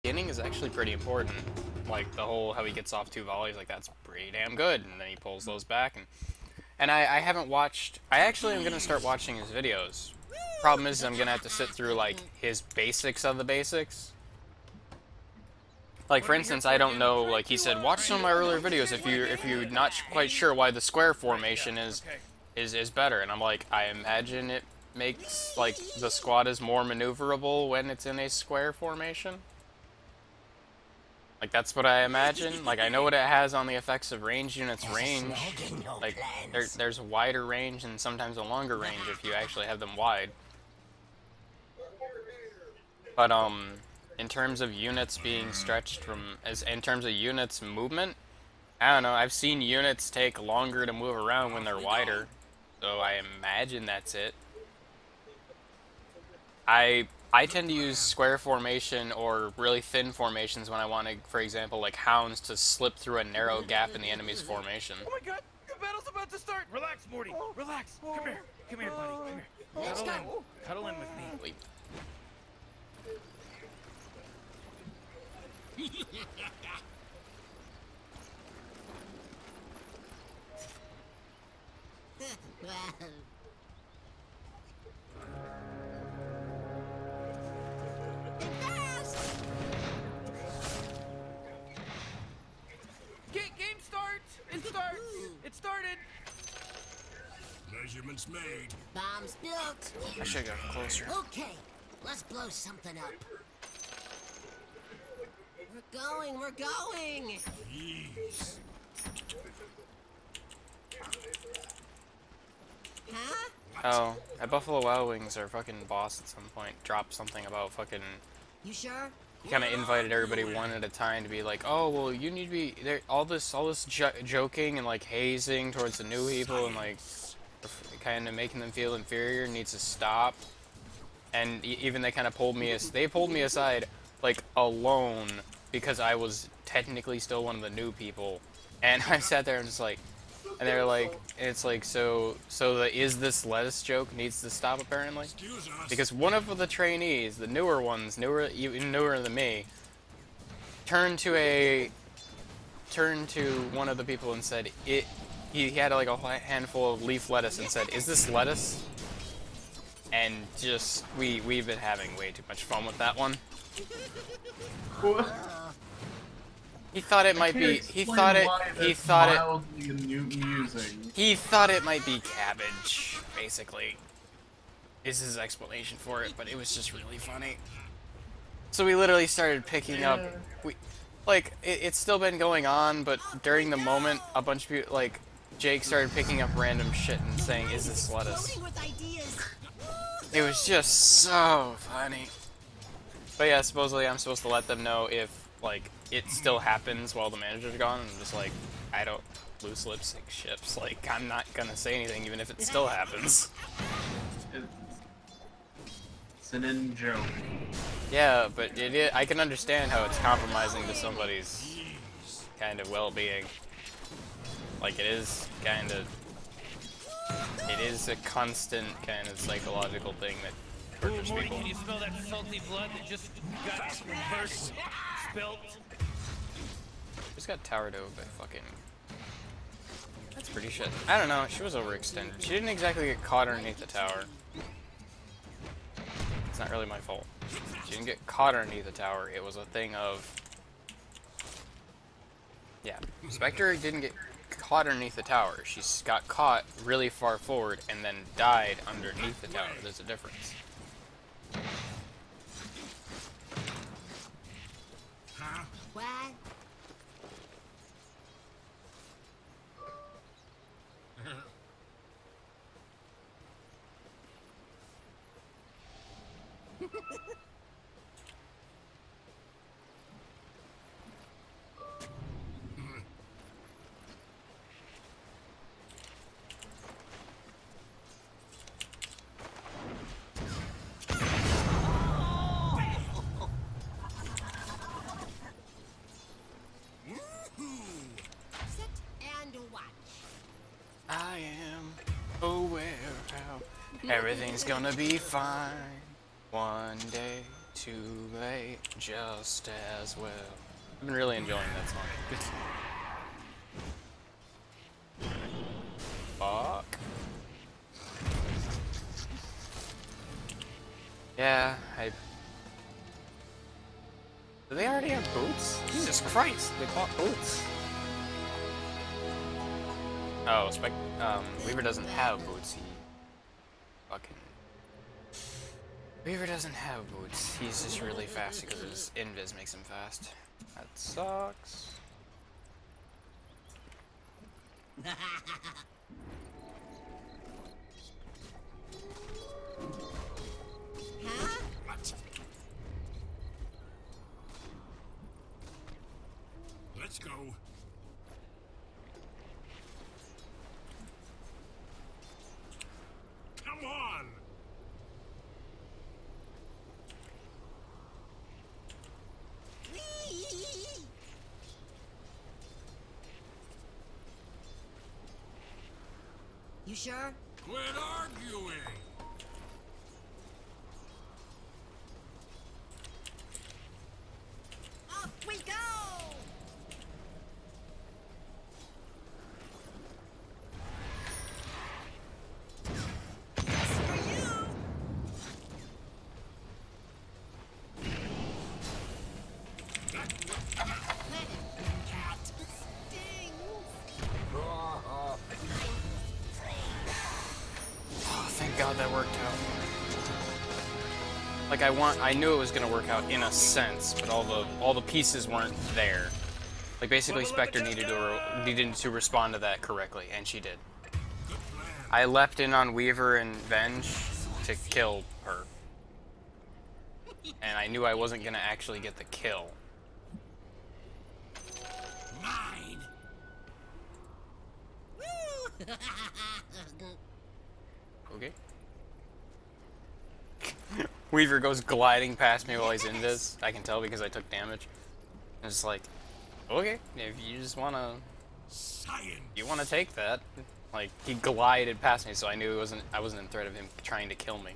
beginning is actually pretty important. Like the whole how he gets off 2 volleys, like that's pretty damn good, and then he pulls those back. And I haven't watched. I actually am gonna start watching his videos. Problem is, I'm gonna have to sit through like his basics of the basics. Like for instance, I don't know. Like he said, watch some of my earlier videos if you're not quite sure why the square formation is better. And I'm like, I imagine it makes like the squad is more maneuverable when it's in a square formation. Like that's what I imagine. Like I know what it has on the effects of range units range. Like there's a wider range and sometimes a longer range if you actually have them wide. But in terms of units being stretched in terms of units movement, I don't know. I've seen units take longer to move around when they're wider. So I imagine that's it. I tend to use square formation or really thin formations when I want to, for example, like hounds to slip through a narrow gap in the enemy's formation. Oh my god, the battle's about to start! Relax, Morty, relax. Come here, buddy, come here. Cuddle in with me. Leap. Game starts! It starts! It started! Measurements made. Bombs built. I should have got closer. Okay, let's blow something up. We're going! Jeez. Huh? Oh, at Buffalo Wild Wings, our fucking boss at some point dropped something about fucking. You sure? He kind of invited everybody one at a time to be like, oh well, you need to be there. All this joking and like hazing towards the new people and like kind of making them feel inferior needs to stop. And even they kind of pulled me aside like alone because I was technically still one of the new people, and I sat there and just like. And they're like, it's like, so the is this lettuce joke needs to stop apparently? Excuse us. Because one of the trainees, the newer ones, even newer than me, turned to one of the people and said, he had like a handful of leaf lettuce and said, is this lettuce? And just, we've been having way too much fun with that one. He thought it might be. He thought it might be cabbage. Basically, is his explanation for it. But it was just really funny. So we literally started picking up. It's still been going on, but during the moment, a bunch of people, like Jake, started picking up random shit and saying, "Is this lettuce?" It was just so funny. But yeah, supposedly I'm supposed to let them know if like it still happens while the manager's gone, and I'm just like, I don't loose lip sync ships. Like, I'm not gonna say anything even if it still happens. It's an in-joke. Yeah, but I can understand how it's compromising to somebody's kind of well-being. Like, it is a constant kind of psychological thing that tortures Morty, people. can you smell that salty blood that just got burst, spilt? Just got towered over by fucking. That's pretty shit. I don't know. She was overextended. She didn't exactly get caught underneath the tower. It's not really my fault. She didn't get caught underneath the tower. It was a thing of. Yeah, Spectre didn't get caught underneath the tower. She got caught really far forward and then died underneath the tower. There's a difference. What? Sit and watch. I am aware how everything's gonna be fine one day. too late, just as well. I've been really enjoying that song. Fuck. Yeah, do they already have boots? Jesus Christ, they bought boots. Oh, Weaver doesn't have boots. Weaver doesn't have boots. He's just really fast because his invis makes him fast. That sucks. Huh? Let's go. Come on. You sure? Quit arguing. Off we go! This for you! Cat stings! Oh, thank God that worked out. Like I knew it was gonna work out in a sense, but all the pieces weren't there. Like basically, Spectre needed to respond to that correctly, and she did. I leapt in on Weaver and Venge to kill her, and I knew I wasn't gonna actually get the kill. Mine. Woo! Okay. Weaver goes gliding past me while he's in this. I can tell because I took damage. And it's like, okay, if you just wanna, Science. you wanna take that. Like he glided past me, so I knew I wasn't in threat of him trying to kill me.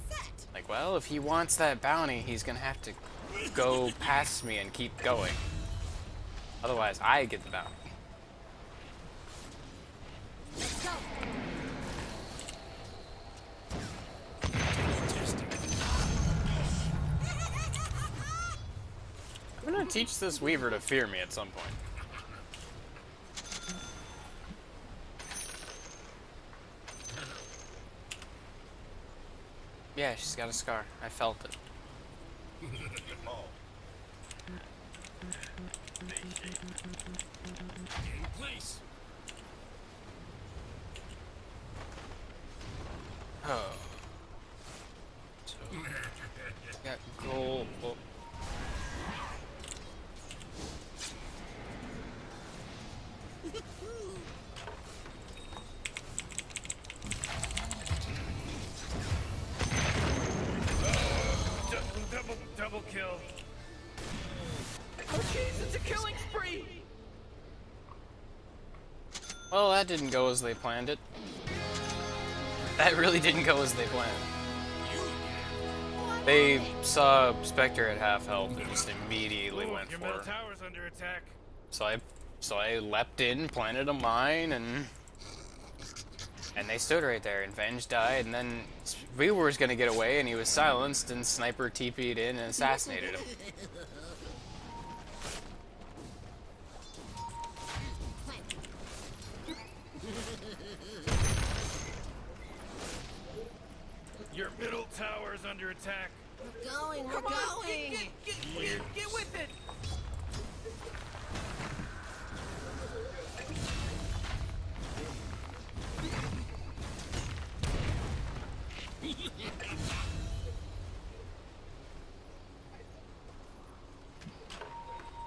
Set! Like, well, if he wants that bounty, he's gonna have to go past me and keep going. Otherwise, I get the bounty. Let's go! I'm gonna teach this Weaver to fear me at some point. Yeah, she's got a scar. I felt it. In place. Oh. So, got gold. Oh. Double kill. Oh jeez, it's a killing spree! Well, that didn't go as they planned it. That really didn't go as they planned. They saw Spectre at half health and just immediately went Your for middle her. tower's under attack. So I leapt in, planted a mine, and they stood right there. And Venge died, and then Weaver was gonna get away, and he was silenced, and Sniper TP'd in and assassinated him. Your middle tower's under attack. We're going, we're Come on, going! get with it!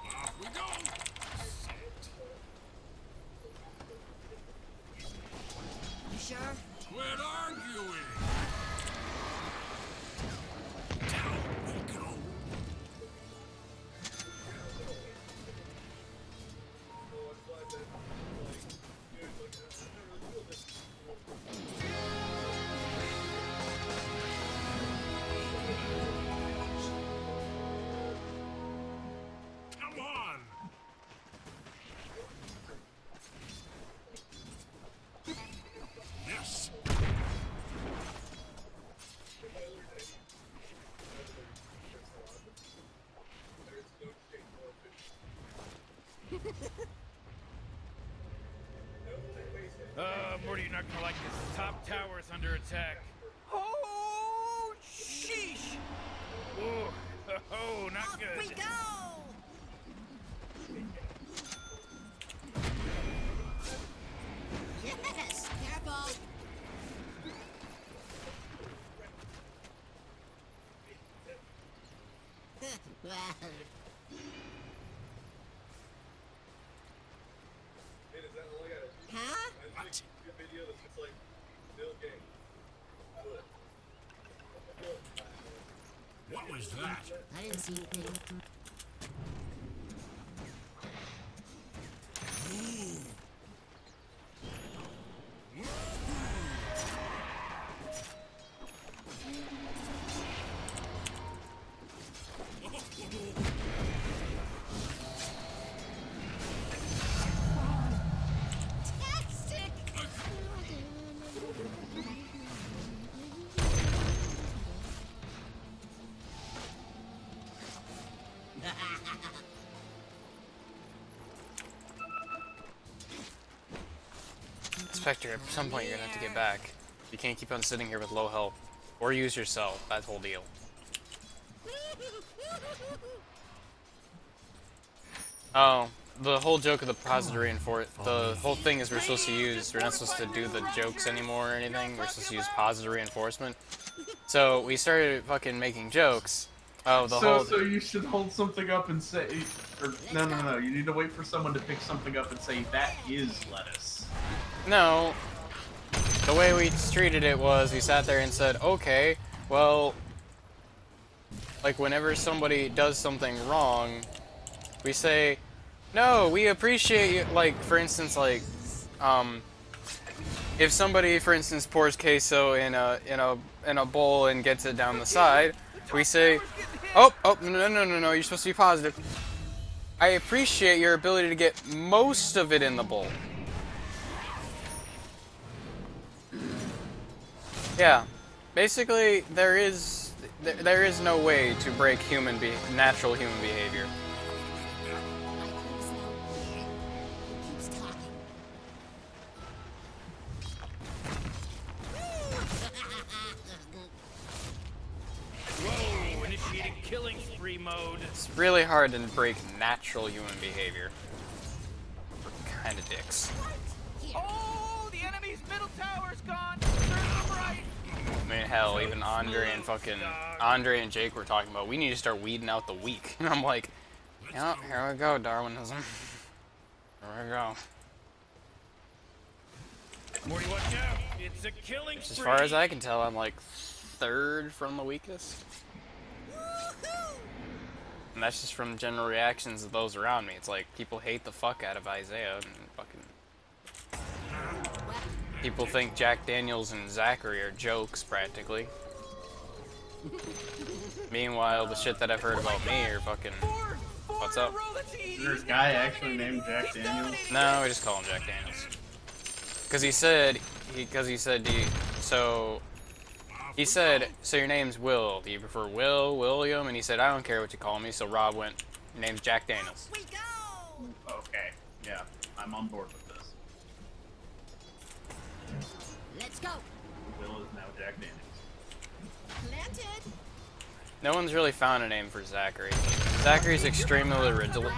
Off we go. You sure? Quit arguing. Down we go. Morty, you're not gonna like this. Top tower's under attack. Oh, sheesh! Oh, oh, not Off we good. go! Yes! Careful! Well, huh? What? What was that? I didn't see anything. Fantastic! Spectre, at some point you're gonna have to get back. You can't keep on sitting here with low health. Or use your cell. That whole deal. Oh, the whole joke of the positive reinforce. The whole thing is we're supposed to use. We're not supposed to do the jokes anymore or anything. We're supposed to use positive reinforcement. So we started fucking making jokes. Oh, the whole. So you should hold something up and say, or no. You need to wait for someone to pick something up and say that is lettuce. No. The way we treated it was we sat there and said, okay, well, like whenever somebody does something wrong, we say, no, we appreciate you. Like, for instance, like, if somebody, for instance, pours queso in a bowl and gets it down the side, we say, oh, no, you're supposed to be positive. I appreciate your ability to get most of it in the bowl. Yeah, basically there is no way to break natural human behavior. Keeps talking. Whoa, initiating killing spree mode. It's really hard to break natural human behavior. We're kind of dicks. Oh, the enemy's middle tower's gone. Turn right. I mean, hell, even Andre and Jake were talking about we need to start weeding out the weak. And I'm like, yeah, here we go, Darwinism. Here we go. Morty, watch out. It's a killing spree. As far as I can tell, I'm like third from the weakest. And that's just from general reactions of those around me. It's like people hate the fuck out of Isaiah and fucking. People think Jack Daniels and Zachary are jokes, practically. Meanwhile, the shit that I've heard about me are fucking. What's up? Is there a guy actually named Jack Daniels? No, we just call him Jack Daniels. Because he said, so your name's Will. Do you prefer Will, William? And he said, I don't care what you call me. So Rob went, your name's Jack Daniels. We go! Okay, yeah, I'm on board with this. Let's go! Will is now Jack Daniels. Planted! No one's really found a name for Zachary. Zachary's extremely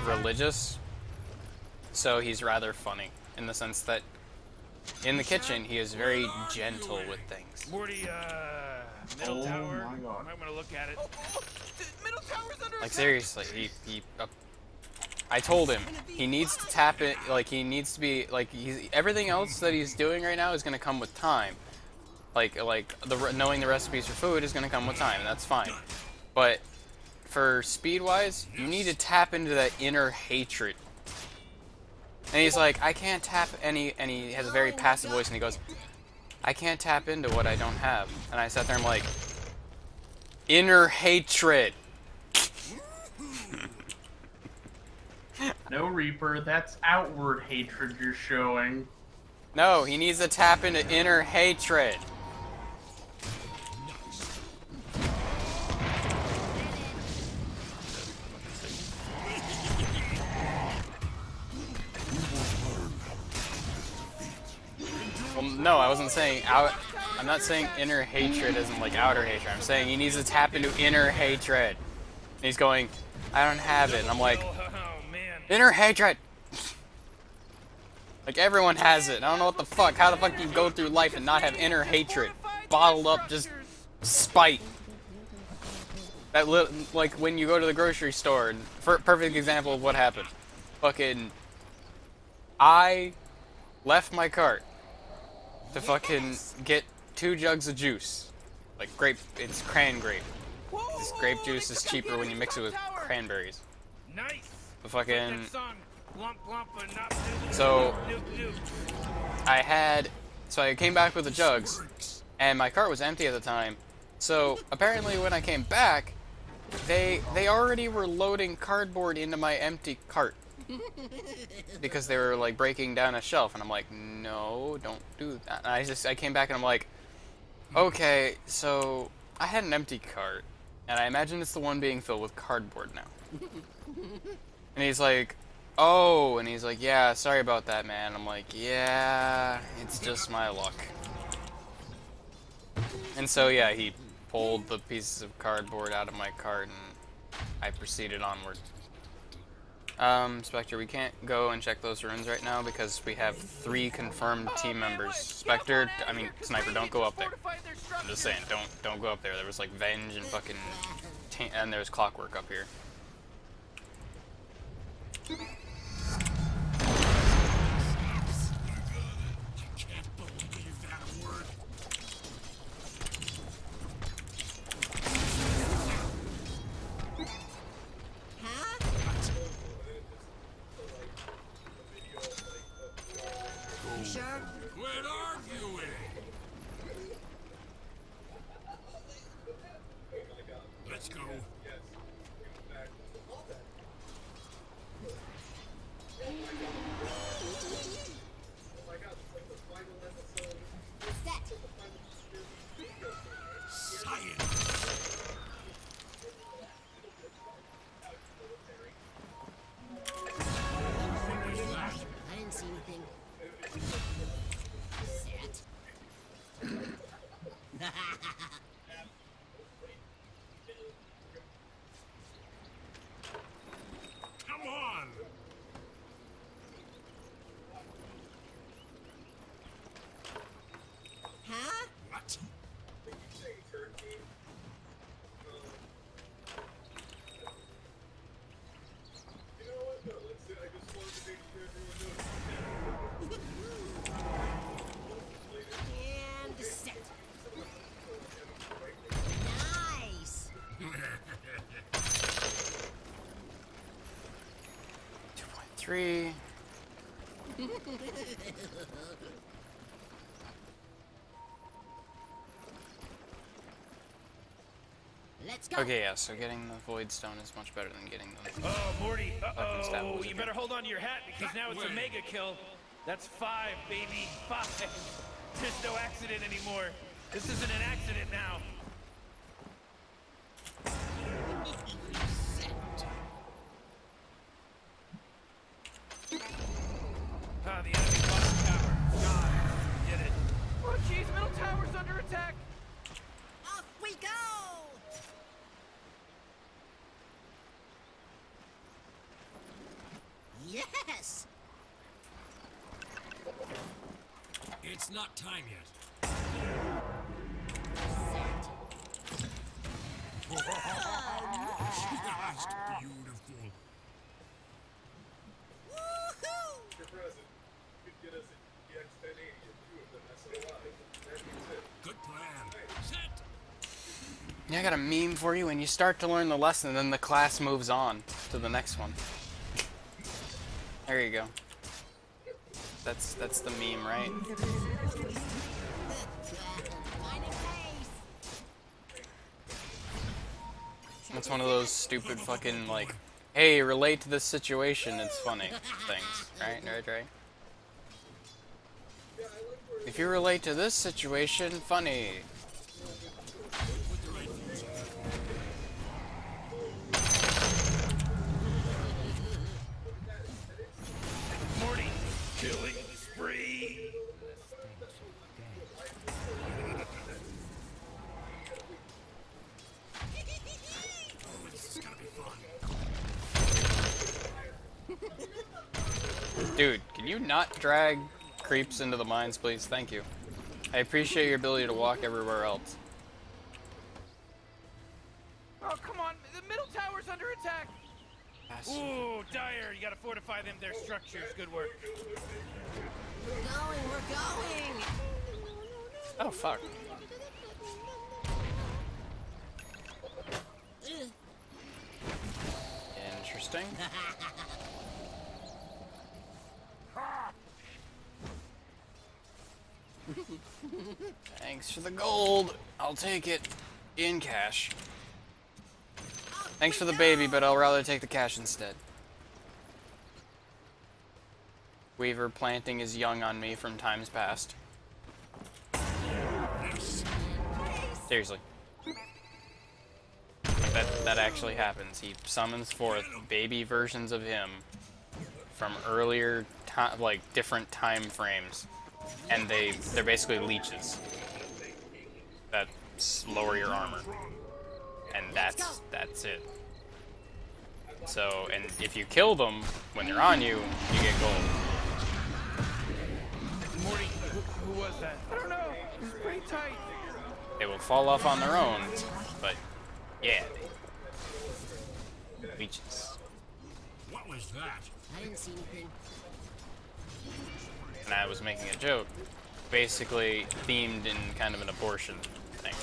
religious, so he's rather funny in the sense that in the kitchen he is very gentle with things. Morty, middle Oh tower. my God. Might want to look at it. The middle tower's under Like attack. seriously, I told him he needs to tap it. Like he needs to be like everything else that he's doing right now is gonna come with time. Like knowing the recipes for food is gonna come with time, and that's fine. But for speed wise, you need to tap into that inner hatred. And he's like, I can't tap and he has a very passive voice, and he goes, I can't tap into what I don't have. And I sat there and I'm like, inner hatred. No, Reaper, that's outward hatred you're showing. No, he needs to tap into inner hatred. No, I wasn't saying out. I'm not saying inner hatred isn't like outer hatred. I'm saying he needs to tap into inner hatred. And he's going, I don't have it. And I'm like, Oh man. inner hatred. Like everyone has it. I don't know what the fuck. How the fuck do you go through life and not have inner hatred, bottled up, just spite? That like when you go to the grocery store. And perfect example of what happened. Fucking, I left my cart to fucking get 2 jugs of juice. Like grape, it's cran grape. This grape juice is cheaper when you mix it with cranberries. Nice. The fucking, That song, Glump, glump, and not so nuke, nuke. I came back with the jugs, and my cart was empty at the time. So apparently when I came back, they already were loading cardboard into my empty cart. Because they were like breaking down a shelf, and I'm like, no, don't do that. And I came back and I'm like, okay, so I had an empty cart, and I imagine it's the one being filled with cardboard now. And he's like, oh, and he's like, yeah, sorry about that, man. I'm like, yeah, it's just my luck. And so yeah, he pulled the pieces of cardboard out of my cart, and I proceeded onward. Spectre, we can't go and check those runes right now because we have 3 confirmed team members. Spectre, I mean, Sniper, don't go up there. I'm just saying, don't go up there. There was like Venge and fucking, and there's Clockwork up here. Can't believe that word. Huh? You sure? Quit arguing. Let's go. Set. Science. I didn't see anything. Set. Come on. Huh? What? And set. Nice. 2.3. Let's go. Okay, yeah, so getting the Void Stone is much better than getting them. Oh, Morty. Fucking stat Uh-oh. was You it? better hold on to your hat because now it's a mega kill. That's 5, baby. 5. There's no accident anymore. This isn't an accident now. Ah, the enemy bottom tower. God, did it. Oh, jeez, middle tower's under attack. Off we go. Yes. It's not time yet. Just beautiful. Woohoo! Good plan. Set. Yeah, I got a meme for you. When you start to learn the lesson, then the class moves on to the next one. There you go. That's the meme, right? Finding pace. That's one of those stupid fucking like, hey, relate to this situation. It's funny things, right? Right. If you relate to this situation, funny. Morty, killing spree. Dude, can you not drag creeps into the mines, please? Thank you. I appreciate your ability to walk everywhere else. Oh, come on. The middle tower's under attack. Yes. Ooh, dire. You gotta fortify them, their structures. Good work. We're going. Oh, fuck. Ugh. Interesting. Thanks for the gold. I'll take it in cash. Thanks for the baby, but I'll rather take the cash instead. Weaver planting his young on me from times past. Seriously. That actually happens. He summons forth baby versions of him from earlier time, like different time frames, and they're basically leeches that lower your armor, and that's it. So, and if you kill them when they're on you, you get gold. Morty, who was that? I don't know. It's pretty tight. They will fall off on their own, but yeah, leeches. What was that? I didn't see anything. And I was making a joke, basically themed in kind of an abortion thing.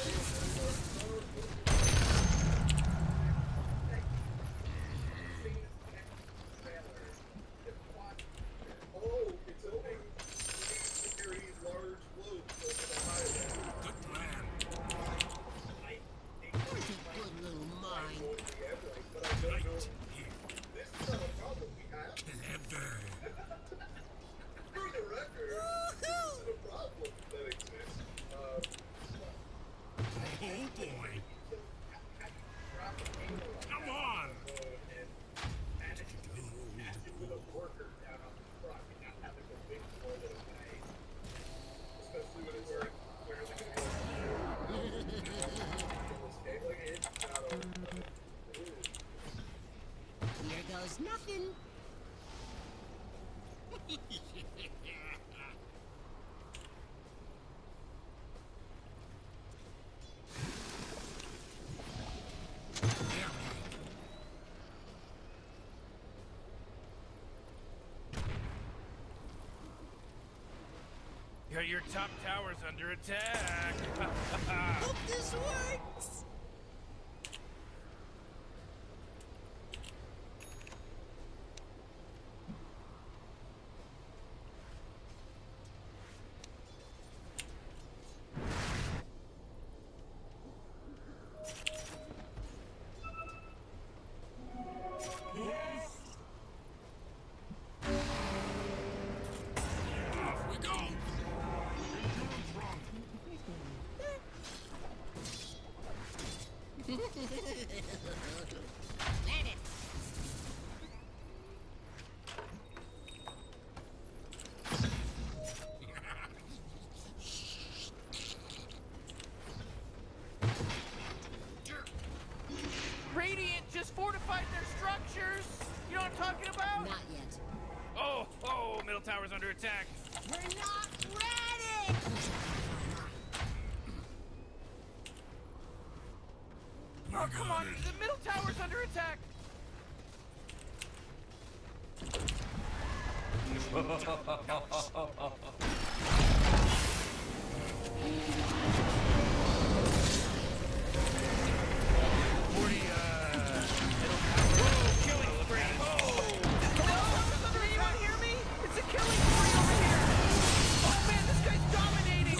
Good plan. Good little mine. Right here. Clever. Oh boy. Come on. Here goes nothing. Your top tower's under attack. Hope this works. Off we go. Land it. Radiant just fortified their structures. You know what I'm talking about? Not yet. Oh, middle tower's under attack. We're not ready. Oh, come on. The middle tower's under attack. Morty, middle tower. Whoa, killing spree. Oh! Do you not hear me? It's a killing spree over here. Oh, man, this guy's dominating.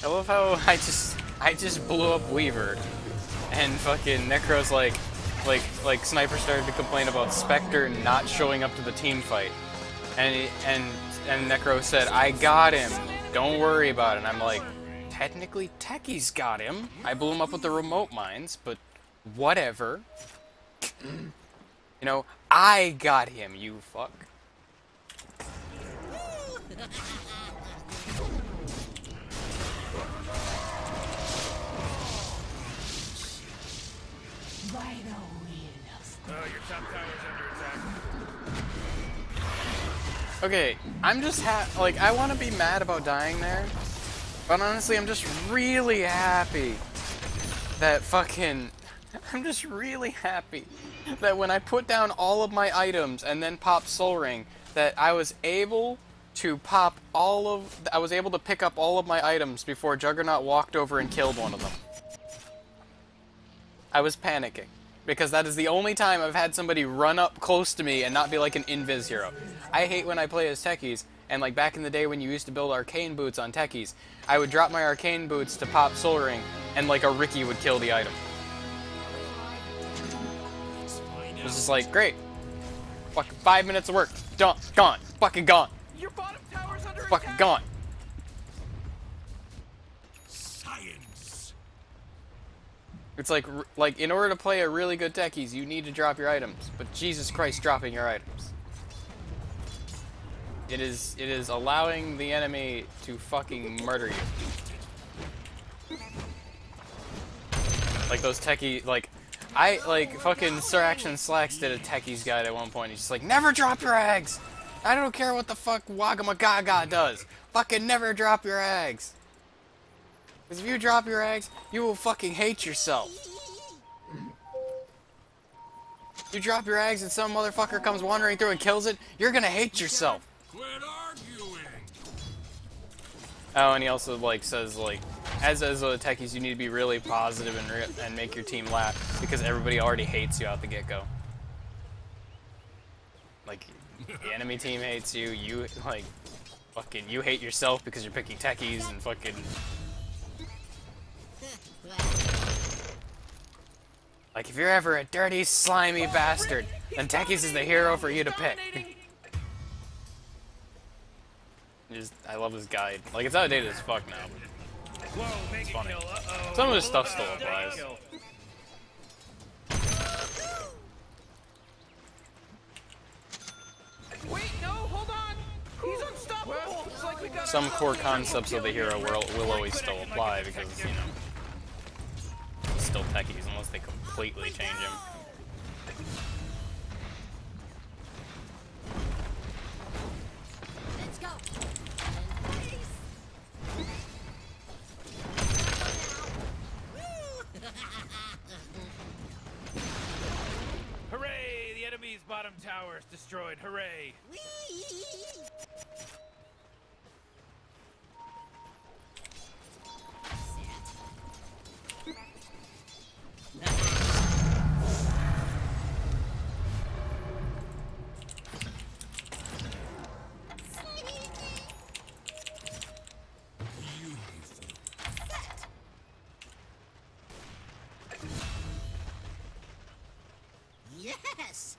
I love how I just blew up Weaver, and fucking Necro's like Sniper started to complain about Spectre not showing up to the team fight, and Necro said, "I got him. Don't worry about it." And I'm like, technically, Techies got him. I blew him up with the remote mines, but whatever. You know, I got him. You fuck. Your top tower's under attack. Okay, I'm just like, I want to be mad about dying there, but honestly, I'm just really happy that I'm just really happy that when I put down all of my items and then pop Soul Ring, that I was able to pick up all of my items before Juggernaut walked over and killed one of them. I was panicking, because that is the only time I've had somebody run up close to me and not be like an invis hero. I hate when I play as Techies, and like back in the day when you used to build arcane boots on Techies, I would drop my arcane boots to pop Soul Ring, and like a Ricky would kill the item. It was just like, great. Fucking 5 minutes of work. Done. Gone. Fucking gone. Your bottom tower's under Fucking attack. gone. Science. It's like in order to play a really good Techies, you need to drop your items. But Jesus Christ, dropping your items. It is allowing the enemy to fucking murder you. Like those Techie, like fucking Sir Action Slacks did a Techies guide at one point. He's just like, never drop your eggs. I don't care what the fuck Wagamagaga does. Fucking never drop your eggs. Because if you drop your eggs, you will fucking hate yourself. You drop your eggs and some motherfucker comes wandering through and kills it, you're gonna hate yourself. Quit arguing. Oh, and he also like says like, as a Techies, you need to be really positive and make your team laugh because everybody already hates you out the get-go. Like, the enemy team hates you. You like, fucking, you hate yourself because you're picking Techies and fucking. Like, if you're ever a dirty, slimy bastard, then Techies is the hero for you to pick. I love this guide. Like, it's outdated as fuck now. Whoa, mega funny. kill. Uh-oh. Some of his stuff still Mega applies. kill. Wait, no, hold on. He's unstoppable. It's like we got Some core concepts of the hero will always still apply because, you know, it's still Techies unless they completely change him. Let's go. Hooray! The enemy's bottom tower is destroyed. Hooray! Yes.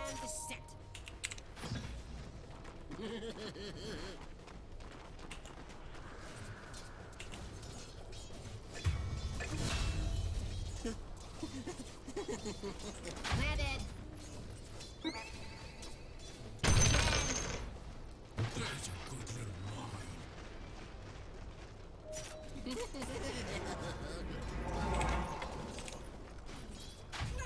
And set. Planted. That's a good little mine.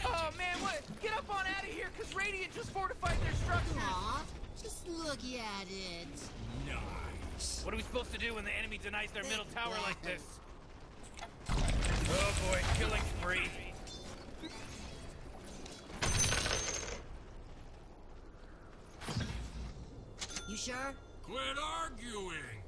Oh man, what? Get up on out of here, cause Radiant just fortified their structures. Aw, just look at it. Nice. What are we supposed to do when the enemy denies their middle tower like this? Oh boy, killing spree. You sure? Quit arguing.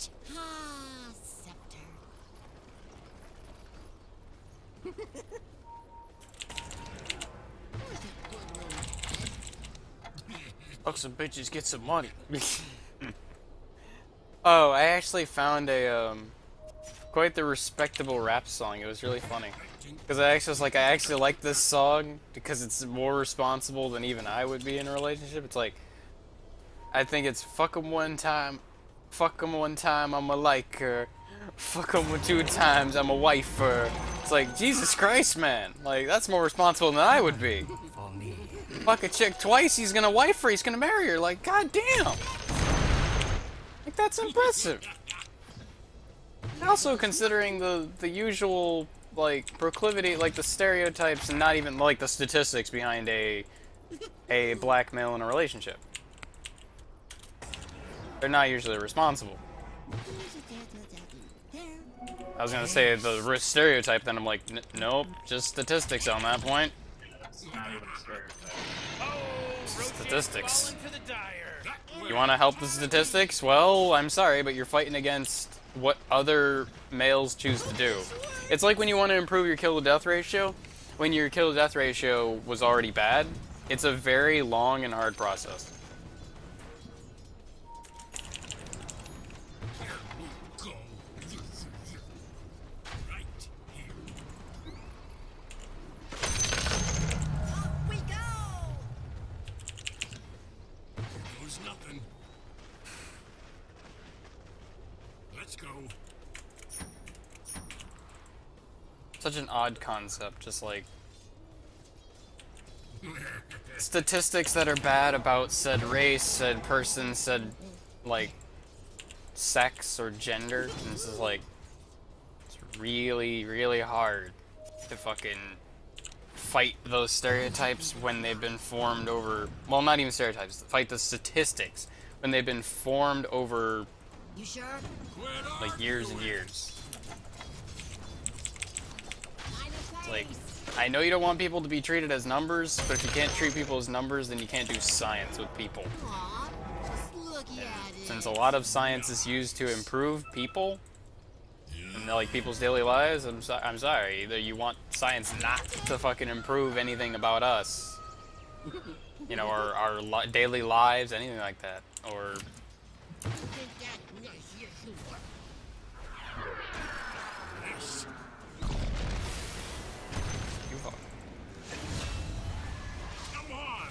it. Ah, scepter. Fuck some bitches, get some money. Oh, I actually found a quite the respectable rap song. It was really funny. Because I actually was like, I actually like this song because it's more responsible than even I would be in a relationship. It's like, I think it's fuck 'em one time, I'm a liker. Fuck 'em 2 times, I'm a wifer. It's like, Jesus Christ, man. Like, that's more responsible than I would be. Fuck a chick twice, he's gonna wife her, he's gonna marry her. Like, goddamn. Like, that's impressive. Also, considering the usual, like, proclivity, like, the stereotypes and not even, like, the statistics behind a black male in a relationship. They're not usually responsible. I was gonna say the stereotype, then I'm like, nope, just statistics on that point. That's not even a stereotype. Statistics. You want to help the statistics? Well, I'm sorry, but you're fighting against what other males choose to do. It's like when you want to improve your kill-to-death ratio. When your kill-to-death ratio was already bad, it's a very long and hard process. Go. Right here. We go! Goes nothing. Let's go. Such an odd concept, just like statistics that are bad about said race, said person, said like sex or gender. And this is like, it's really, really hard to fucking fight those stereotypes when they've been formed over, well, not even stereotypes, fight the statistics when they've been formed over You sure? like years and years. It's like, I know you don't want people to be treated as numbers, but if you can't treat people as numbers, then you can't do science with people. Aw, just look at it. Since a lot of science is used to improve people and like people's daily lives, I'm sorry. Either you want science not to fucking improve anything about us, you know, or our daily lives, anything like that, or you fuck. Come on.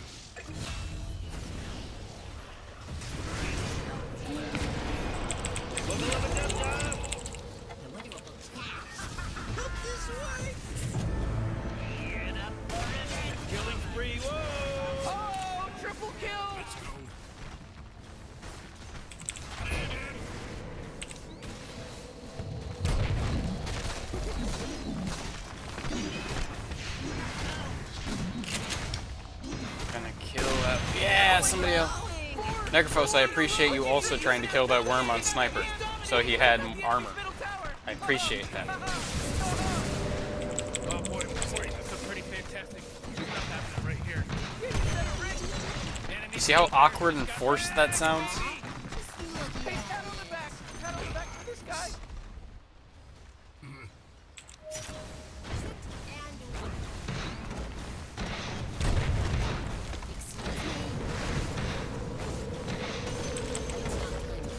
Hope this works. Killing spree. Whoa! Oh, triple kill! Let's go. Gonna kill that. Yeah, somebody else. Necrophos, I appreciate you also trying to kill that worm on Sniper, so he had armor. I appreciate that. Oh boy, this is pretty fantastic stuff happening right here. You see how awkward and forced that sounds? Hey, pat on the back. Pat on the back for this guy.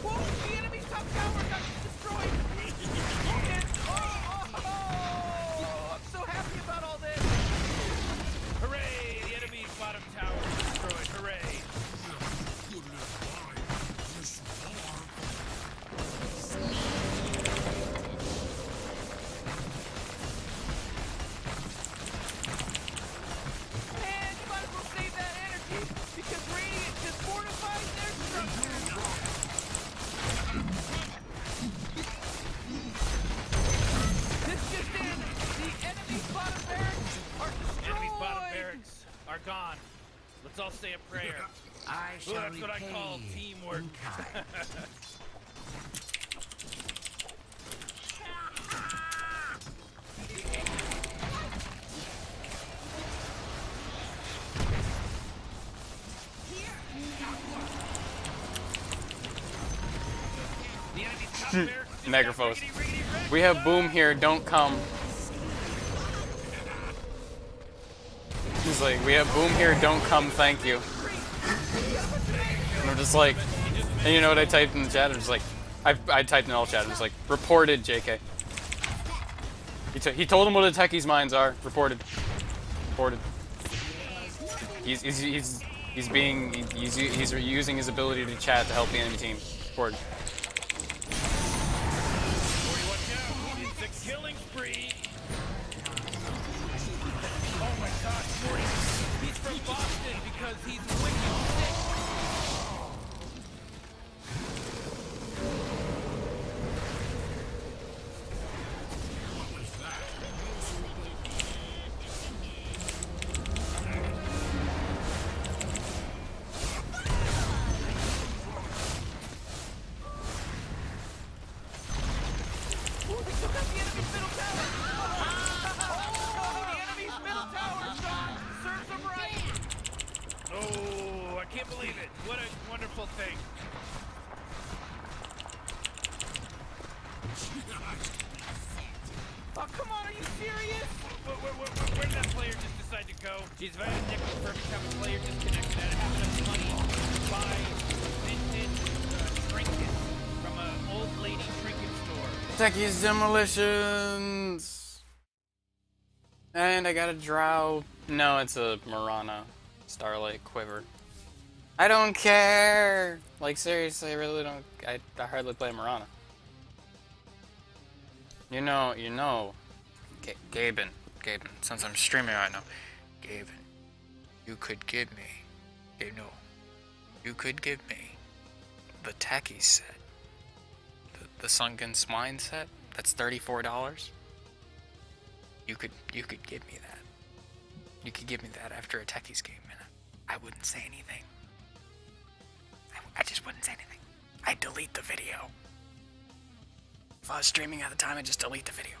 Whoa, the enemy's top tower got destroyed. Oh, I'm so happy about all this. Hooray, the enemy's bottom tower is destroyed. Hooray. Good little boy. This war. Man, you might as well save that energy because Radiant just fortified their structures. This just in, the enemy's bottom barracks are destroyed. Enemy's bottom barracks are gone. Let's all say a prayer. I shall Well, that's what I repay call teamwork. in kind. The The enemy's top barracks just got Megaphos. riggedy wrecked. We have boom here, don't come. He's like, we have boom here, don't come, thank you. And I'm just like, and you know what I typed in the chat? I'm just like, I typed in all chat, I'm just like, reported, JK. He told him what the techies' minds are. Reported. Reported. He's using his ability to chat to help the enemy team. Reported. Morty, watch out. It's a killing spree. Oh my gosh, Morty. He's from Boston because he's wicked sick. Ooh, they took out the enemy's middle tower. Oh, the enemy's middle tower shot serves him right. Oh, I can't believe it. What a wonderful thing. Oh, come on, are you serious? Where did that player just decide to go? He's very nickels for every time a player disconnected out of half enough money to buy vintage trinkets from an old lady trinket store. Techies demolitions. And I got a drow. No, it's a Marana Starlight Quiver. I don't care. Like seriously, I really don't. I hardly play Marana. You know. Gaben, since I'm streaming right now, Gaben, you could give me, you could give me the Techies set, the Sunken Swine set. That's $34. You could give me that. You could give me that after a Techies game, and I wouldn't say anything. I just wouldn't say anything. I'd delete the video. If I was streaming at the time, I'd just delete the video.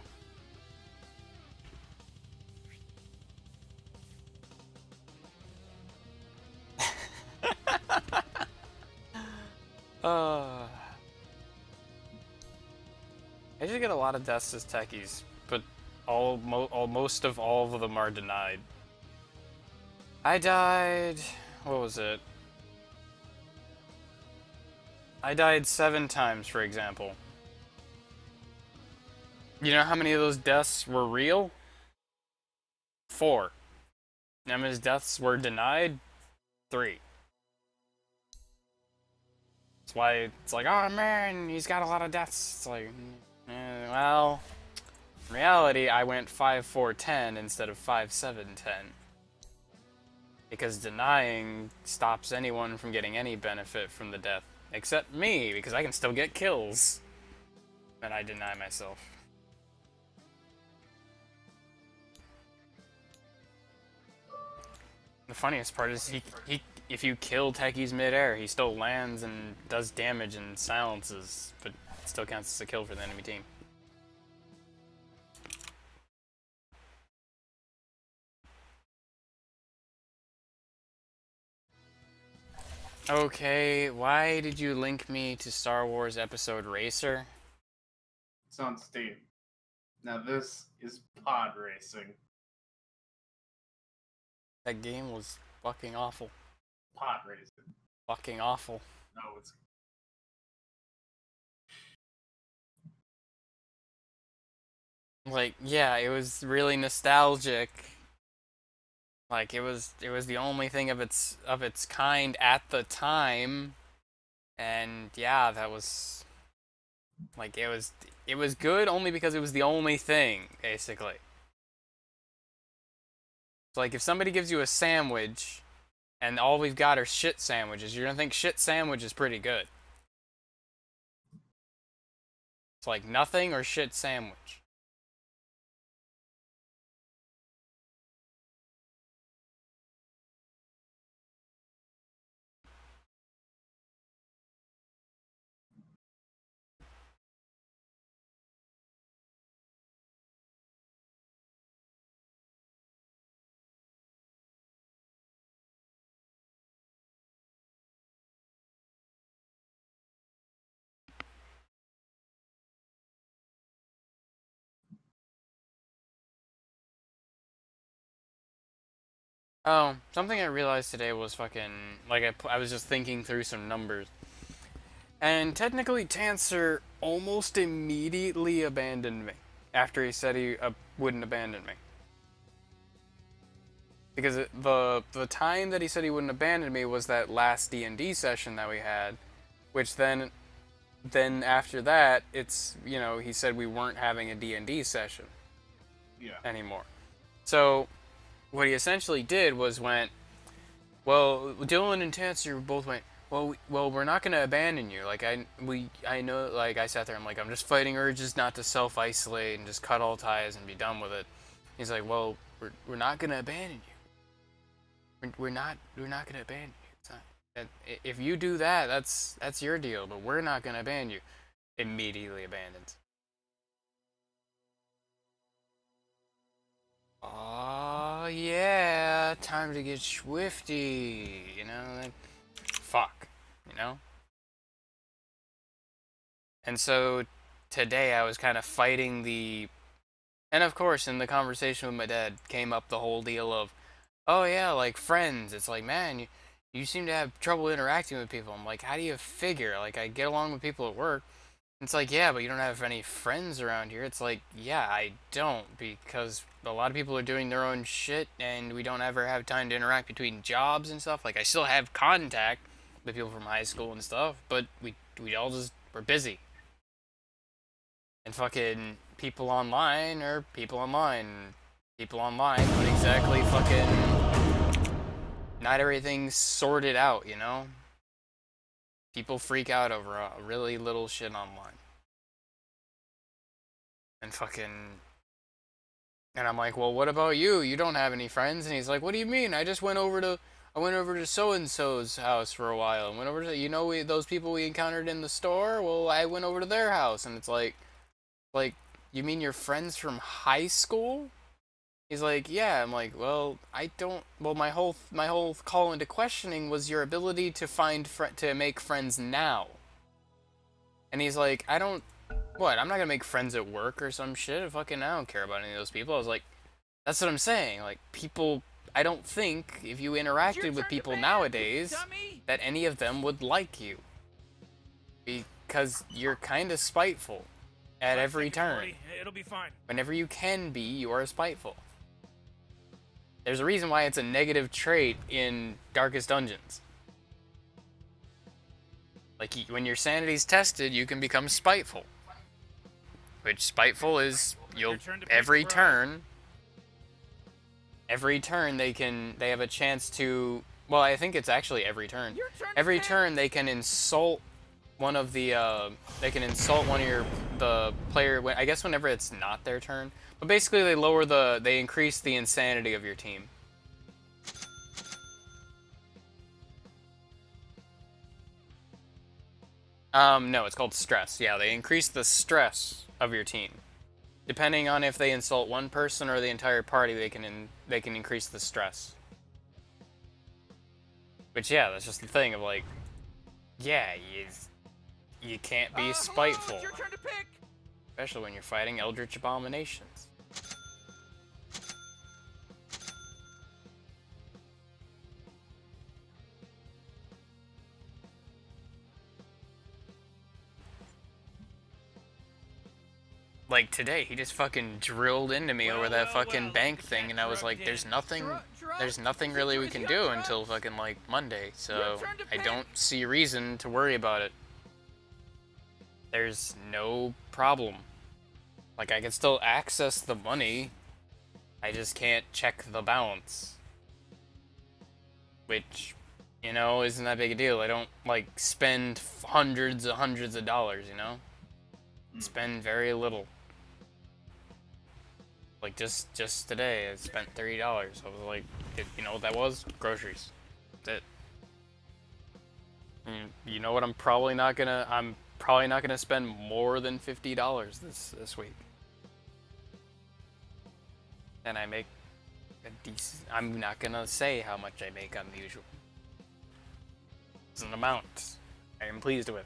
I just get a lot of deaths as techies, but most of all of them are denied. I died... what was it? I died 7 times, for example. You know how many of those deaths were real? 4. How many deaths were denied? 3. That's why it's like, oh man, he's got a lot of deaths. It's like, well, in reality, I went 5-4-10 instead of 5-7-10. Because denying stops anyone from getting any benefit from the death. Except me, because I can still get kills. And I deny myself. The funniest part is if you kill Techies mid-air, he still lands and does damage and silences, but it still counts as a kill for the enemy team. Okay, why did you link me to Star Wars Episode Racer? It's on Steam. Now this is pod racing. That game was fucking awful. Pod racing. Fucking awful. No, it's... Like, yeah, it was really nostalgic. Like, it was the only thing of its kind at the time. And yeah, that was like it was good only because it was the only thing, basically. So like if somebody gives you a sandwich and all we've got are shit sandwiches, you're gonna think shit sandwich is pretty good. It's like nothing or shit sandwich. Oh, something I realized today was fucking like I was just thinking through some numbers, and technically Tancer almost immediately abandoned me after he said he wouldn't abandon me. Because the time that he said he wouldn't abandon me was that last D&D session that we had, which then after that it's, you know, he said we weren't having a D&D session Yeah. anymore. So what he essentially did was went, well, Dylan and Tancer both went, well, we're not gonna abandon you. Like I know, like I sat there, I'm like, I'm just fighting urges not to self-isolate and just cut all ties and be done with it. He's like, well, we're not gonna abandon you. We're not gonna abandon you. It's not, if you do that, that's your deal. But we're not gonna abandon you. Immediately abandoned. Oh yeah, time to get swifty. You know, fuck. You know. And so today I was kind of fighting the, and of course in the conversation with my dad came up the whole deal of, oh yeah, like friends. It's like, man, you seem to have trouble interacting with people. I'm like, how do you figure? Like, I get along with people at work. It's like, yeah, but you don't have any friends around here. It's like, yeah, I don't, because a lot of people are doing their own shit, and we don't ever have time to interact between jobs and stuff. Like, I still have contact with people from high school and stuff, but we all just, we're busy. And fucking people online are people online. People online don't exactly fucking, not everything's sorted out, you know? People freak out over really little shit online. And fucking, and I'm like, well, what about you? You don't have any friends? And he's like, what do you mean? I went over to so-and-so's house for a while. And went over to, you know, those people we encountered in the store? Well, I went over to their house. And it's like, you mean your friends from high school? He's like, yeah. I'm like, well, I don't. Well, my whole call into questioning was your ability to make friends now. And he's like, I don't. What? I'm not gonna make friends at work or some shit. Fucking, I don't care about any of those people. I was like, that's what I'm saying. Like, people. I don't think if you interacted with people nowadays that any of them would like you, because you're kind of spiteful at every turn. It'll be fine. Whenever you can be, you are spiteful. There's a reason why it's a negative trait in Darkest Dungeons. Like, when your sanity's tested, you can become spiteful. Which, spiteful is, every turn they have a chance to, well, I think it's actually every turn. Every turn they can insult one of the, the player, I guess whenever it's not their turn. But basically they increase the insanity of your team. No, it's called stress. Yeah, they increase the stress of your team. Depending on if they insult one person or the entire party, they can increase the stress. Which, yeah, that's just the thing of like, yeah, you can't be spiteful. It's your turn to pick. Especially when you're fighting Eldritch Abominations. Like today, he just fucking drilled into me over that fucking bank thing, and I was like, there's nothing really we can do until fucking like Monday, so I don't see reason to worry about it. There's no problem. Like, I can still access the money, I just can't check the balance. Which, you know, isn't that big a deal. I don't, like, spend hundreds of dollars, you know? Spend very little. Like, just today, I spent $30. I was like, you know what that was? Groceries. That's it. You know what I'm probably not gonna spend more than $50 this week. And I make a decent, I'm not gonna say how much I make on the usual. It's an amount I am pleased with.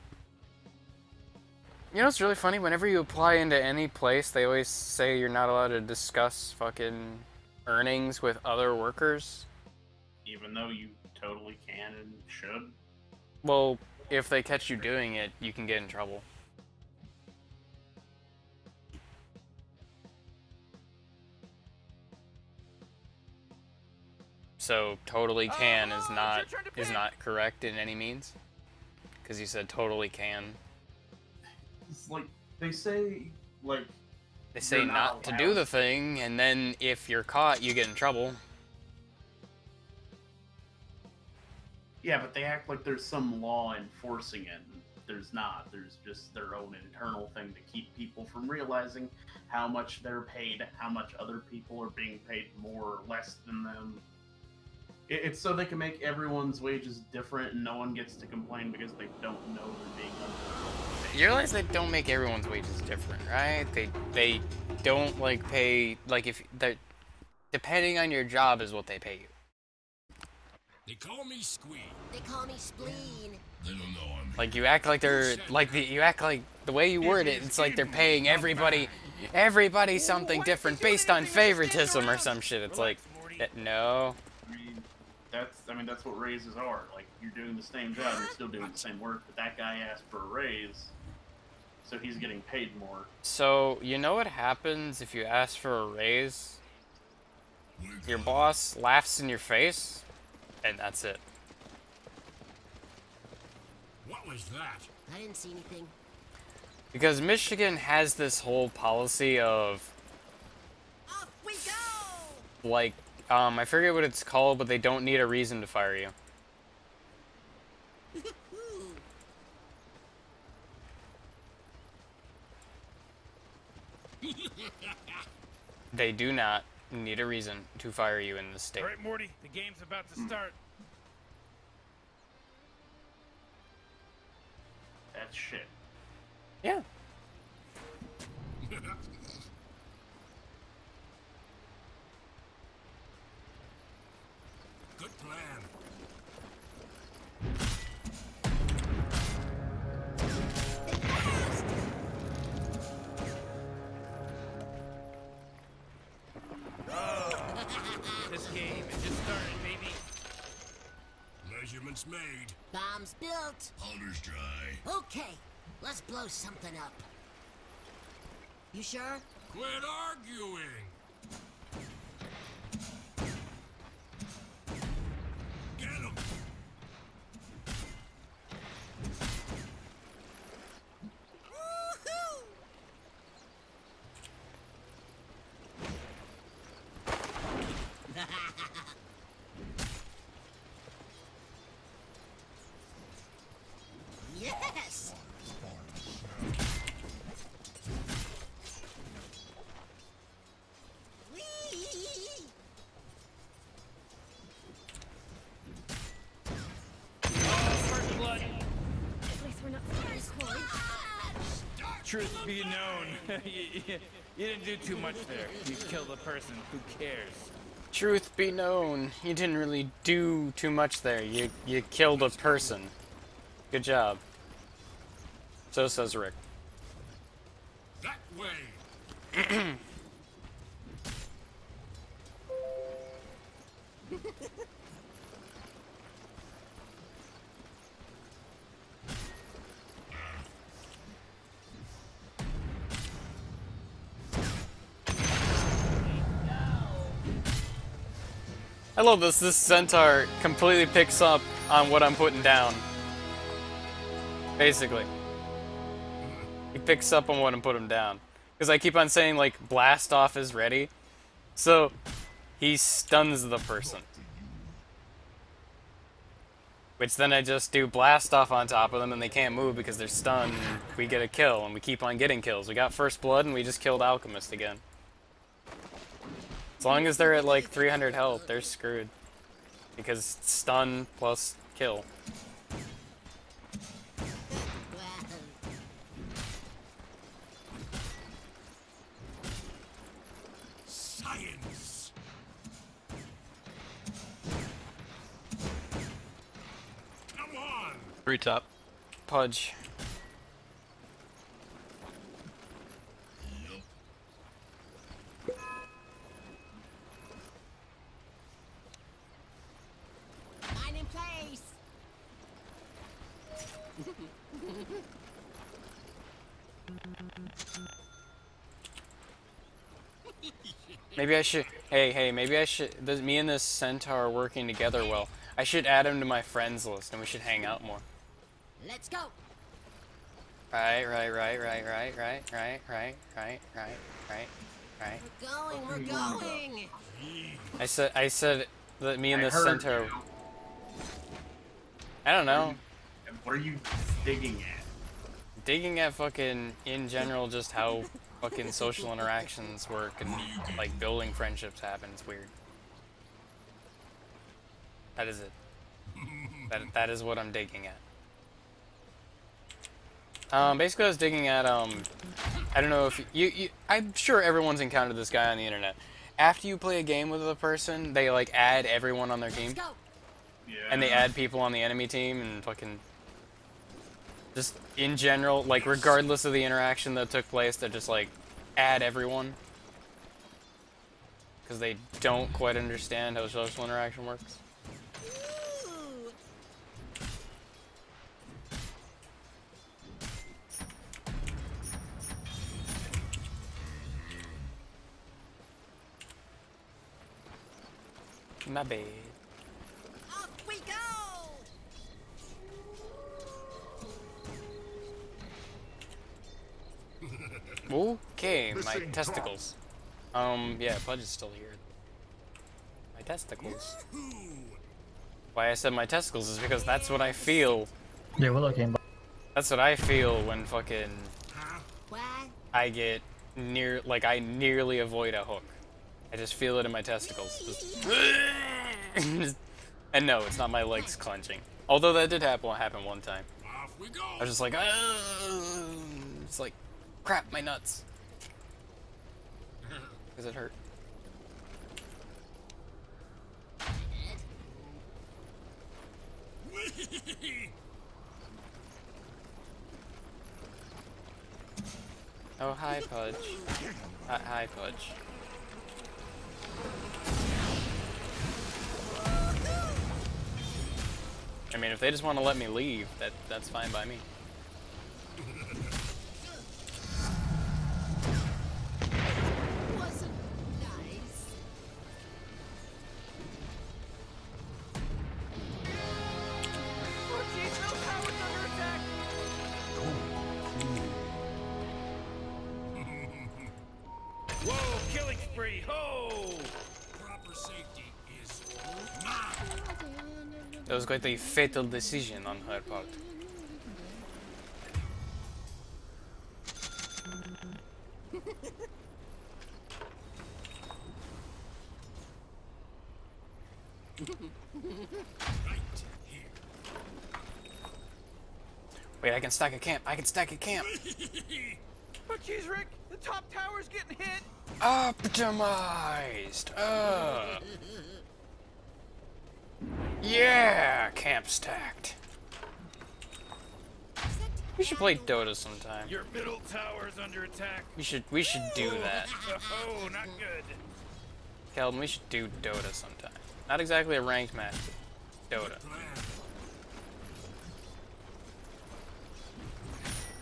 You know what's really funny? Whenever you apply into any place, they always say you're not allowed to discuss fucking earnings with other workers. even though you totally can and should. Well, if they catch you doing it, you can get in trouble. So totally can Oh, is it's your not turn to pick. correct in any means, because you said totally can. It's like they say, like They say You're not not to allowed. do the thing, and then if you're caught, you get in trouble. yeah, but they act like there's some law enforcing it. And there's not. There's just their own internal thing to keep people from realizing how much they're paid, how much other people are being paid more or less than them. It's so they can make everyone's wages different, and no one gets to complain because they don't know they're being underpaid. You realize they don't make everyone's wages different, right? They don't like pay like if they depending on your job is what they pay you. They call me Squee. They call me Spleen. They don't know I'm Like you act like they're like you act like the way you word it. It's like they're paying everybody something different based on favoritism or some shit. It's like no. That's what raises are. Like, you're doing the same job, you're still doing the same work, but that guy asked for a raise, so he's getting paid more. So you know what happens if you ask for a raise? Your boss laughs in your face, and that's it. What was that? I didn't see anything. Because Michigan has this whole policy of Off we go! like I forget what it's called, but they don't need a reason to fire you. They do not need a reason to fire you in this state. All right, Morty, the game's about to start. That's shit. Yeah. Good plan. This game is just starting, baby. Measurements made. Bombs built. Powder's dry. Okay, let's blow something up. You sure? Quit arguing. Get him. Woohoo! Yes! Whee! First blood. At least we're not so cold. Truth be known, you didn't do too much there. You killed a person. Who cares? Truth be known, you didn't really do too much there. You killed a person. Good job. So says Rick. That way. I love this. This centaur completely picks up on what I'm putting down. Basically. He picks up on what I'm putting down. Because I keep on saying, like, blast off is ready. So, he stuns the person. Which then I just do blast off on top of them and they can't move because they're stunned. And we get a kill and we keep on getting kills. We got first blood and we just killed Alchemist again. As long as they're at like 300 health, they're screwed. Because stun plus kill. Science. Come on. Three top. Pudge. Maybe I should. Hey, maybe I should. Me and this centaur are working together well. I should add him to my friends list, and we should hang out more. Let's go. Right. We're going. I said that me and I this heard centaur. you. I don't know. What are you digging at? Digging at fucking in general, just how fucking social interactions work and like building friendships happen. It's weird. That is it. That is what I'm digging at. Basically I was digging at, I don't know if I'm sure everyone's encountered this guy on the internet. After you play a game with a person, they like add everyone on their team. Let's go. Yeah. And they add people on the enemy team and fucking, just in general, like regardless of the interaction that took place, they just like add everyone. Because they don't quite understand how social interaction works. Ooh. My bad. Off we go. Okay, my testicles. Yeah, Pudge is still here. My testicles. Why I said my testicles is because that's what I feel. Yeah, we're looking. That's what I feel when fucking What? I get I nearly avoid a hook. I just feel it in my testicles. Just and no, it's not my legs clenching. Although that did happen one time. Off we go. I was just like, it's like, crap, my nuts. Because it hurt. Oh, hi, Pudge. Hi, Pudge. I mean, if they just want to let me leave, that's fine by me. Wasn't nice. Oh, jeez, no power's under attack. Whoa, killing spree, ho! Proper safety is mine. That was quite a fatal decision on her part. Right here. Wait, I can stack a camp. I can stack a camp. Oh, jeez, Rick, the top tower's getting hit. Optimized. Yeah, camp stacked. We should play Dota sometime. Your middle tower's under attack. We should do that. Oh, not good. Calvin, we should do Dota sometime. Not exactly a ranked match, but Dota.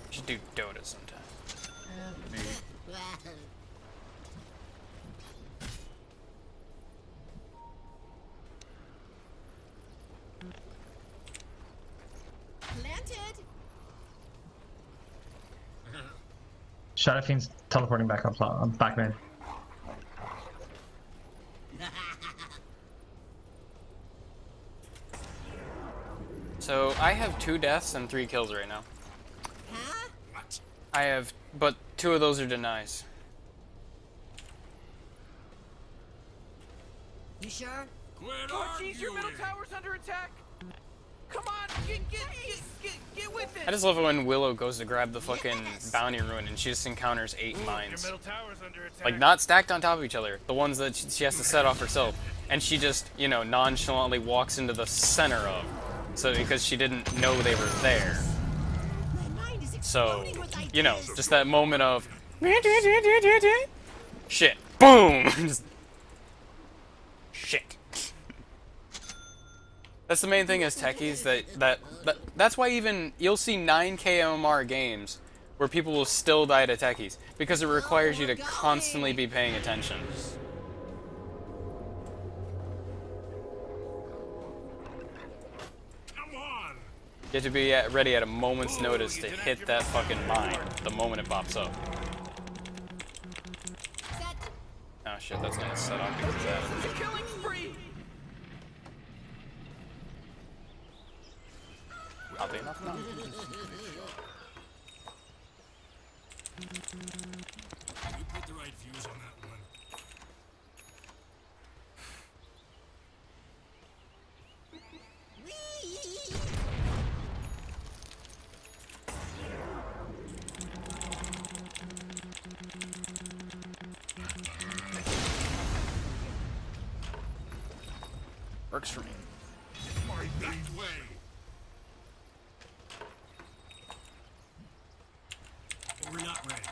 We should do Dota sometime. Planted. Shadow Fiend's teleporting back up, back mid. So I have 2 deaths and 3 kills right now. Huh? What? I have, but 2 of those are denies. You sure? Quit Oh, jeez, your middle arguing. tower's under attack. Come on, get with it. I just love it when Willow goes to grab the fucking bounty rune and she just encounters 8 Your mines. middle tower's under attack. Like, not stacked on top of each other. The ones that she has to set off herself. And she just, you know, nonchalantly walks into the center of. So, because she didn't know they were there. My mind is So, exploding with you know, ideas. just that moment of... Shit. Boom! Shit. That's the main thing as techies, that's why even you'll see 9K MMR games where people will still die to techies, because it requires you to constantly be paying attention. Come on! You have to be ready at a moment's notice to hit that fucking mine the moment it pops up. Oh shit, that's gonna set off because of that. It's a killing spree! Oddly enough, no. You put the right views on that one. Works for me. My that way! We're not ready.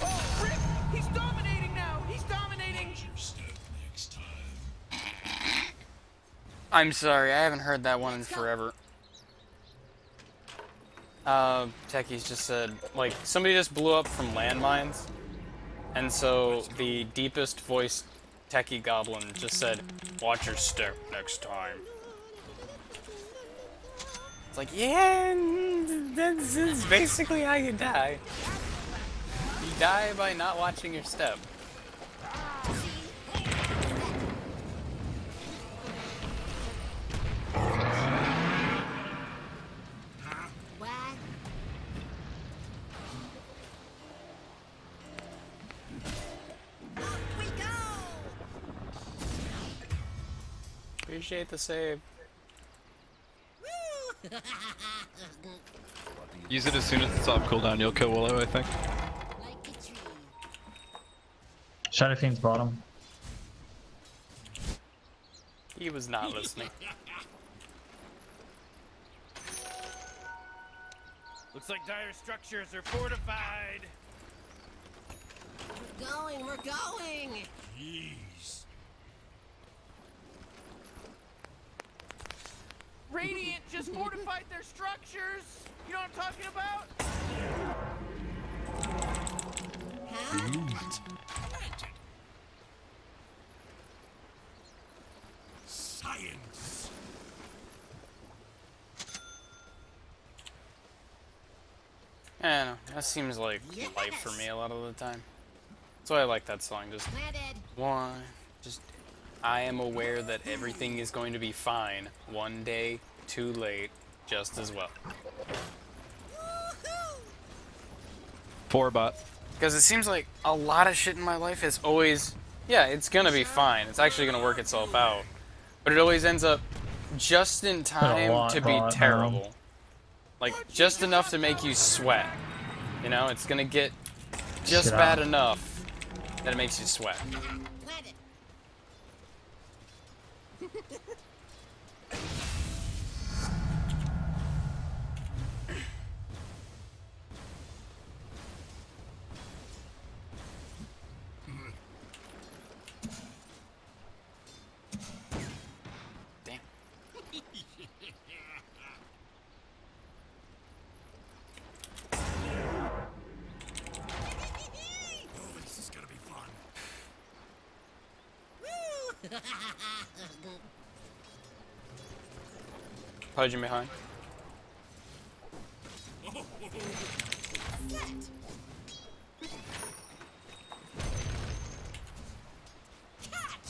Oh, Rick! He's dominating now! He's dominating! Your step next time. I'm sorry, I haven't heard that one in forever. Techies just said, like, somebody just blew up from landmines, and so the deepest voiced techie goblin just said, "Watch your step next time." It's like, yeah, that's basically how you die. You die by not watching your step. What? Off we go! Appreciate the save. Woo! Use it as soon as it's off cooldown, you'll kill Willow, I think. Like a tree. Shadow Fiend's bottom. He was not listening. Looks like dire structures are fortified. We're going, we're going! Jeez. Radiant just fortified their structures. You know what I'm talking about? Huh? What? Planted. Science. I don't know, that seems like life for me a lot of the time. That's why I like that song, just Planted. one, just, I am aware that everything is going to be fine. One day, too late, just as well. Woohoo! 4 bot. Because it seems like a lot of shit in my life is always, yeah, it's gonna be fine. It's actually gonna work itself out. But it always ends up just in time lot, to be bot, terrible. Like, just enough to make you sweat. You know, it's gonna get just Shit bad out. enough that it makes you sweat. Planted. Damn. Oh, this is gonna be fun. Woo! Pudging behind. Set. Catch!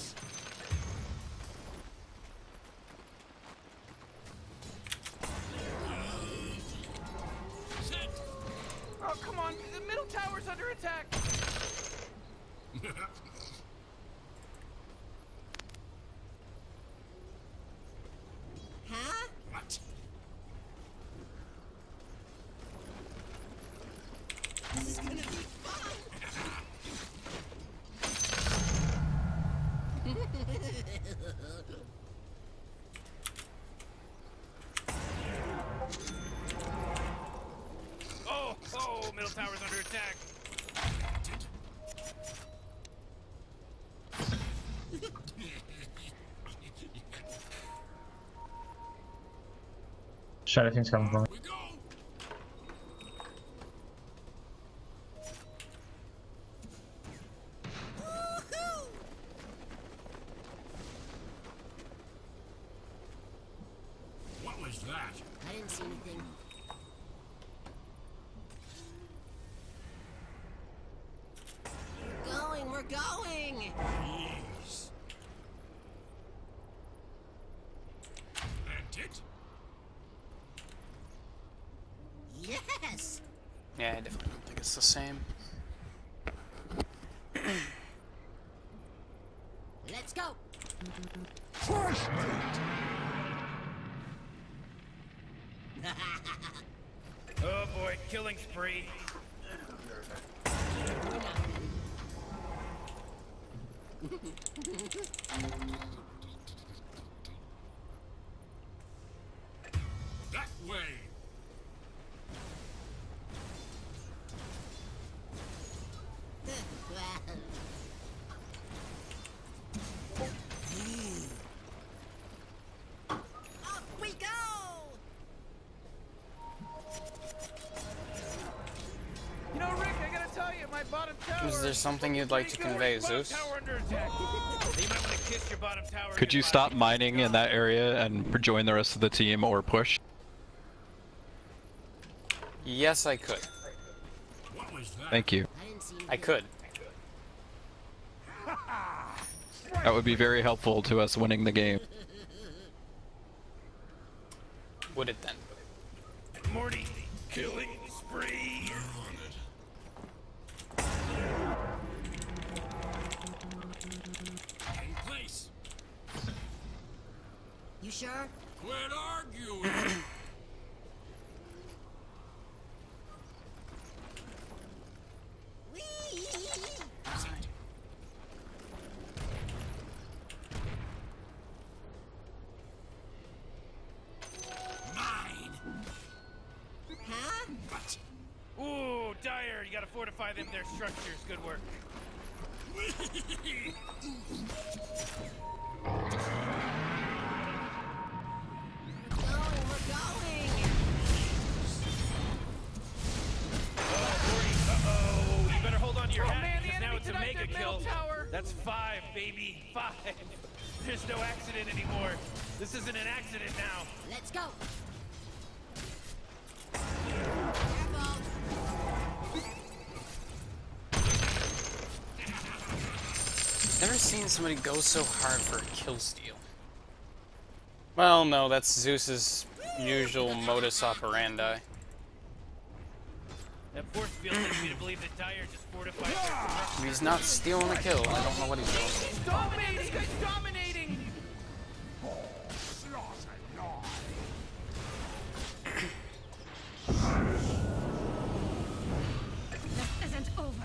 Set. Oh, come on. The middle tower's under attack. Huh? What? This is gonna be fun! middle tower's under attack. Shadow Fiend's coming from. We go. What was that? I didn't see anything. We're going! Jeez. And it? Yes! Yeah, I definitely don't think it's the same. Let's go! Oh boy, killing spree. That way. Up we go! You know, Rick, I gotta tell you, my bottom tower. Is there something you'd like to convey, Zeus? Tower under attack. You might want to kiss your bottom tower. Could you stop mining in that area and join the rest of the team or push? Yes, I could. What was that? Thank you. I didn't see anything. I could. That would be very helpful to us winning the game. Would it then? Morty, killing spree. In place. You sure? Quit arguing. Whee! Mine. Huh? What? Ooh, Dyer, you gotta fortify them their structures. Good work. We're going! Uh-oh, you better hold on to your hat, man, the because now enemy it's a denied mega their kill. middle tower. That's 5, baby, 5. There's no accident anymore. This isn't an accident now. Let's go! Careful! Never seen somebody go so hard for a kill steal. Well, no, that's Zeus's usual modus operandi. That force field leads me to believe that Dyer just fortified their structure. He's not stealing a kill. I don't know what he's doing. Dominating! This guy's dominating! This isn't over.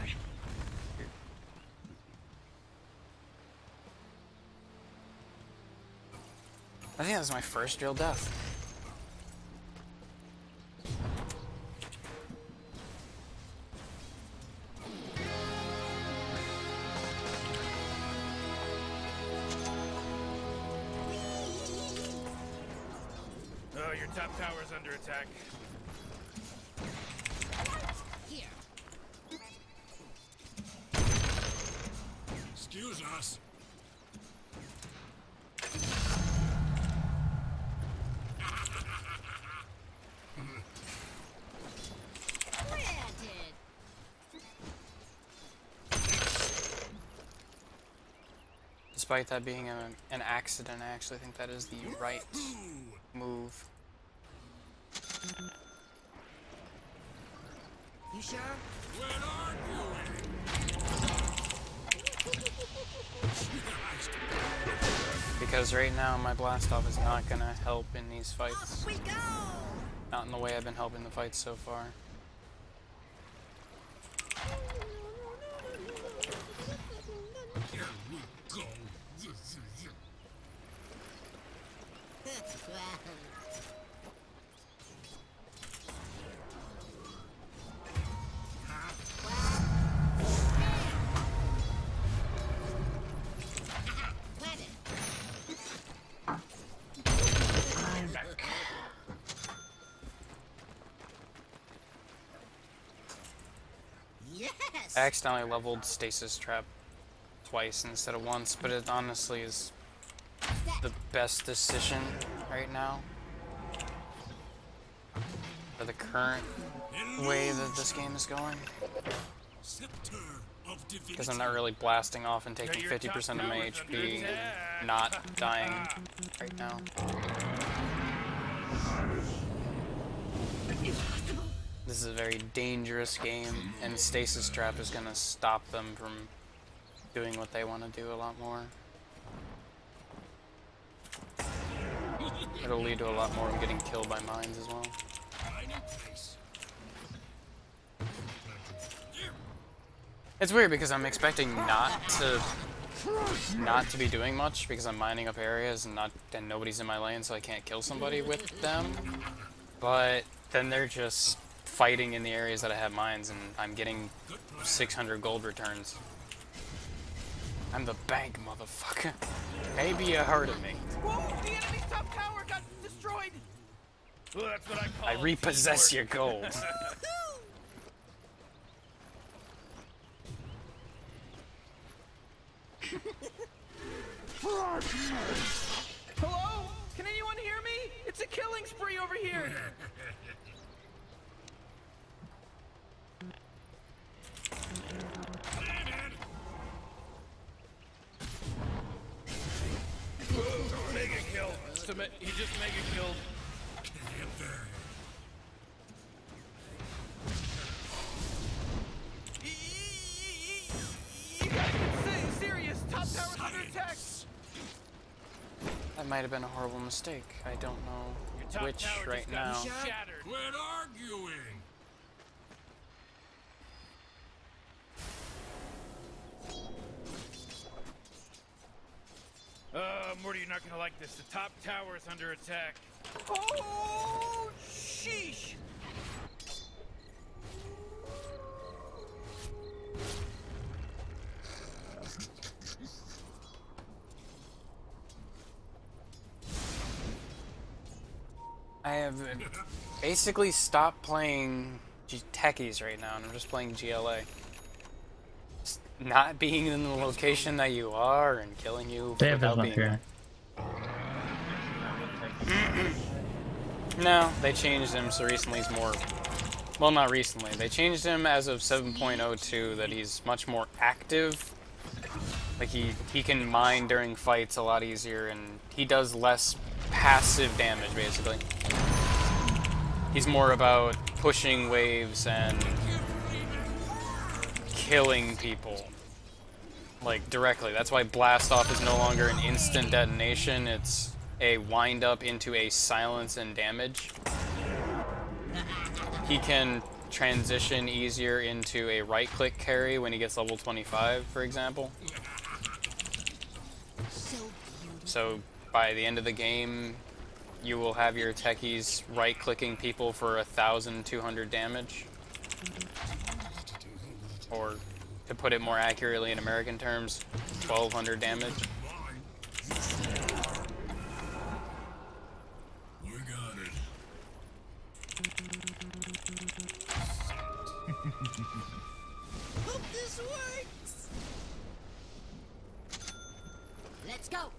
I think that's my first real death. Oh, your top tower's under attack. Here! Excuse us. Planted! Despite that being an accident, I actually think that is the right move. You sure? Quit arguing. Because right now my blast off is not gonna help in these fights. Off we go! Not in the way I've been helping the fights so far. Here we go. Yes. I accidentally leveled Stasis Trap twice instead of once, but it honestly is the best decision right now for the current way that this game is going. Scepter of Because I'm not really blasting off and taking 50% of my HP and not dying right now. This is a very dangerous game, and Stasis Trap is going to stop them from doing what they want to do a lot more. It'll lead to a lot more of getting killed by mines as well. It's weird because I'm expecting not to be doing much because I'm mining up areas and nobody's in my lane, so I can't kill somebody with them. But then they're just fighting in the areas that I have mines, and I'm getting 600 gold returns. I'm the bank, motherfucker. Maybe you heard of me. Whoa! The enemy's top tower got destroyed! Well, that's what I call I repossess your gold. Hello? Can anyone hear me? It's a killing spree over here! Mega kill. He just mega killed. You gotta get serious. Top tower's under attack. That might have been a horrible mistake. I don't Your know top which tower right just got now. shattered. Quit arguing! Morty, you're not gonna like this. The top tower is under attack. Oh, sheesh! I have basically stopped playing Techies right now, and I'm just playing GLA. Just not being in the location that you are and killing you They have without not being here. No, they changed him, so recently he's more... Well, not recently. They changed him as of 7.02 that he's much more active. Like, he can mine during fights a lot easier, and he does less passive damage, basically. He's more about pushing waves and killing people. Like, directly. That's why blast off is no longer an instant detonation, it's a wind up into a silence and damage. He can transition easier into a right click carry when he gets level 25, for example. So by the end of the game, you will have your techies right clicking people for 1,200 damage. Or to put it more accurately in American terms, 1,200 damage. We got it. Hope this works. Let's go.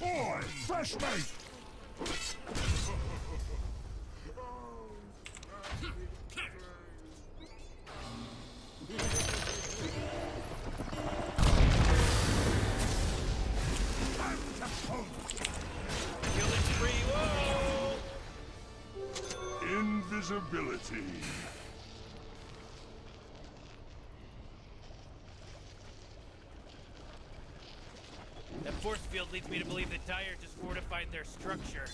Boy, fresh mate! Killing spree, whoa! Invisibility. That force field leads me to believe that Dyer just fortified their structure.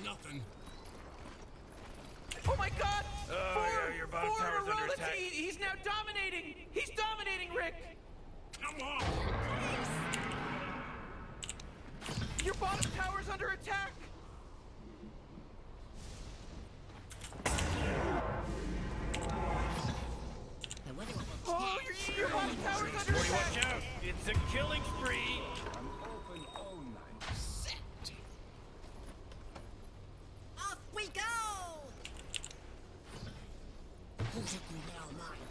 nothing. Oh my god! Oh, yeah, your bottom tower's under attack. He's now dominating! He's dominating, Rick! Come on. Your bottom tower's under attack! Oh, your bottom tower's under Morty, attack! watch out! It's a killing spree! Off we go! Who's it now, mine?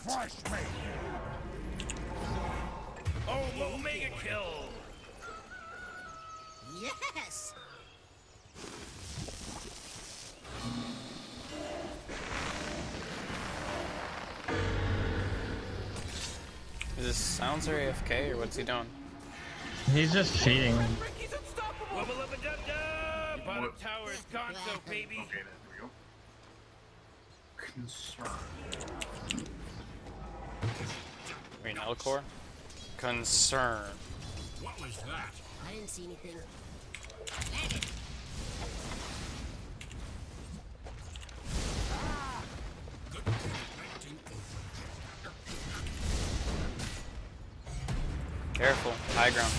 Fresh meat. Oh, Omega kill! Yes! Is this Silencer AFK or what's he doing? He's just cheating. Rick, he's unstoppable! Wubba lubba dub dub! Bottom tower is gonzo, baby! Okay, there we go. Concern. Green Elcor? Concern. What was that? I didn't see anything. Careful. High ground.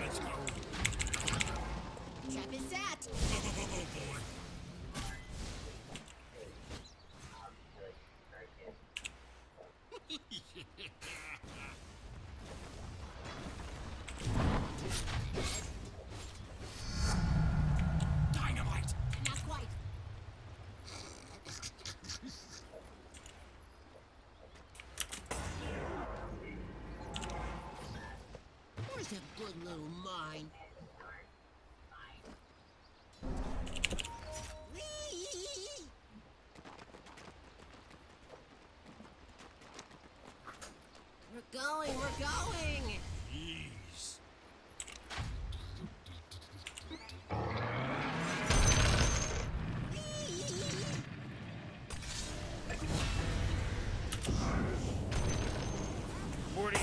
Let's go. Trap is set. Dynamite. Not quite. Where's a good little mine? Whee! We're going, we're going! Jeez. Morty,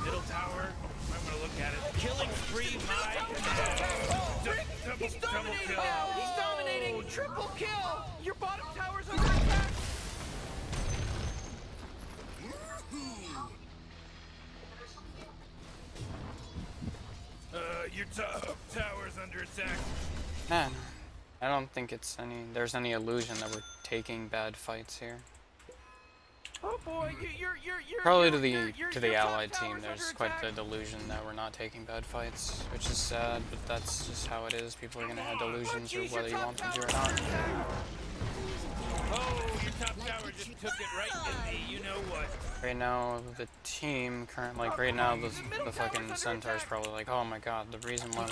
middle tower. I'm gonna look at it. Killing spree, my... Rick, he's Double dominating kill. now! He's dominating! Triple kill! Your bottom tower's under attack! Your top tower's under attack. Man, I don't think there's any illusion that we're taking bad fights here. Oh boy, you're Probably your to the top allied team, tower's there's under quite attack. the delusion that we're not taking bad fights, which is sad, but that's just how it is. People are gonna have delusions or Jeez, whether you your want top them to or tower's not. under attack. Oh, your top tower just took it right in me. You know what? Right now, the team right now, the fucking Centaur's probably like, oh my god, the reason why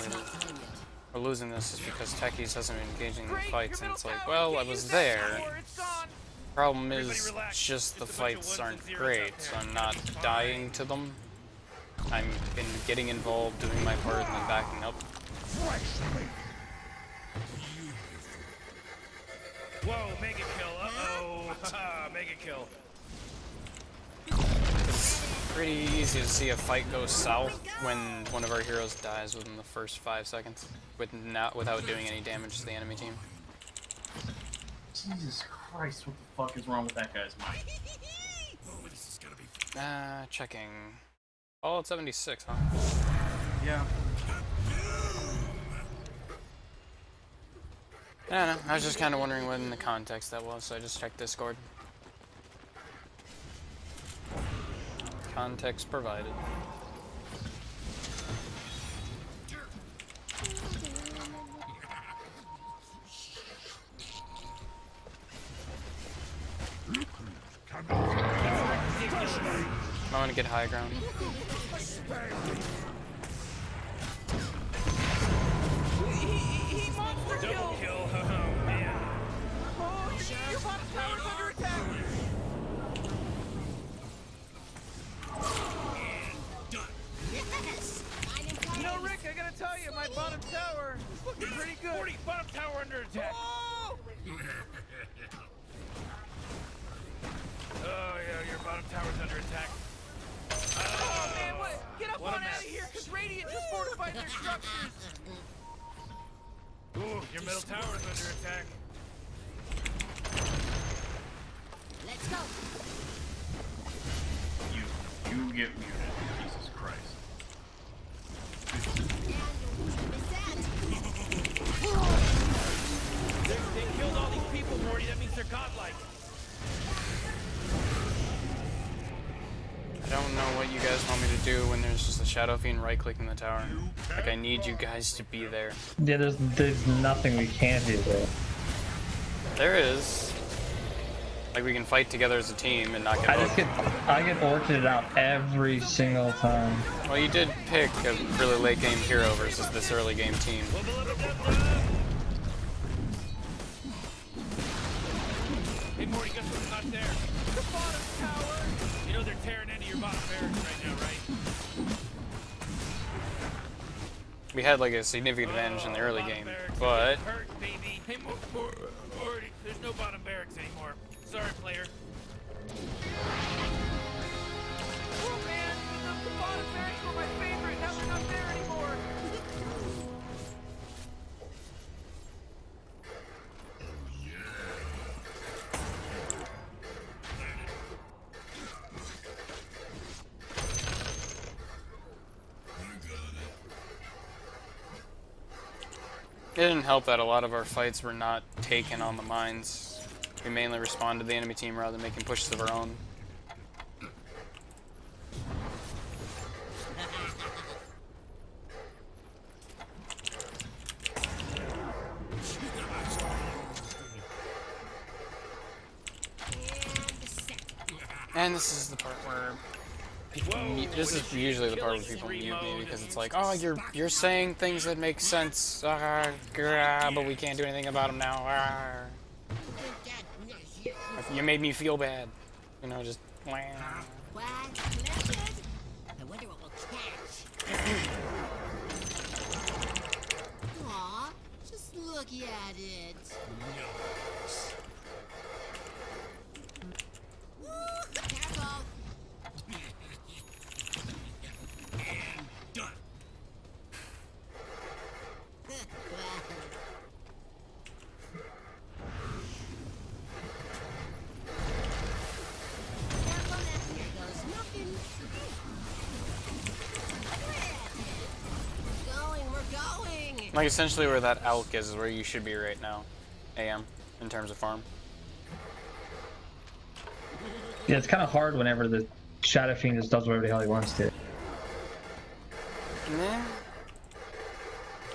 we're losing this is because Techies hasn't been engaging in the Great, fights, your and middle it's like, tower, well, you I can't was use that there. tower, it's gone. Problem Everybody is, relax. just the It's a bunch of fights ones and aren't zeros great, out so there. I'm not It's fine. dying to them. I'm getting involved, doing my part, and then backing up. Whoa, mega kill. Uh-oh. Haha, mega kill. It's pretty easy to see a fight go south when one of our heroes dies within the first 5 seconds, without doing any damage to the enemy team. Jesus Christ, what the fuck is wrong with that guy's mind? Oh, this is gonna be. Checking. Oh, it's 76, huh? Yeah. I don't know. I was just kind of wondering what in the context that was, so I just checked Discord. Context provided. I want to get high ground. He monster Double killed! kill. Oh, man. Oh, your bottom tower's under attack! Yes! You know, Rick, I gotta tell you, my bottom tower is looking pretty good. 40, bottom tower under attack. Oh! bottom tower's under attack. Oh man, what? Get up What a on out mess. of here, cause Radiant just fortified their structures. Ooh, your middle tower's under attack. Let's go. You get muted. Jesus Christ. They killed all these people, Morty. That means they're godlike. I don't know what you guys want me to do when there's just a Shadow Fiend right-clicking the tower. Like, I need you guys to be there. Yeah, there's nothing we can do there. There is. Like, we can fight together as a team and not get I get orcharded out every single time. Well, you did pick a really late game hero versus this early game team. Hey, Morty, guess what's not there? The bottom tower. You know they're tearing into your bottom barracks right now, right? We had like a significant advantage in the early Bottom game, barracks are but getting hurt, baby. Hey, Morty, there's no bottom barracks anymore. Sorry, player. Oh man, the bottom barracks were my favorite. Now they're not there anymore. it didn't help that a lot of our fights were not taken on the mines. We mainly responded to the enemy team rather than making pushes of our own. And this is the part where people this is usually the part where people mute me because it's like, oh, you're saying things that make sense, but we can't do anything about them now. You made me feel bad, you know, just. What? Splendid. I wonder what we'll catch. Aw, just look at it. Careful. Done. Careful now. Here goes nothing. We're going. Like, essentially where that Alk is where you should be right now, AM, in terms of farm. Yeah, it's kind of hard whenever the Shadow Fiend just does whatever the hell he wants to. Nah.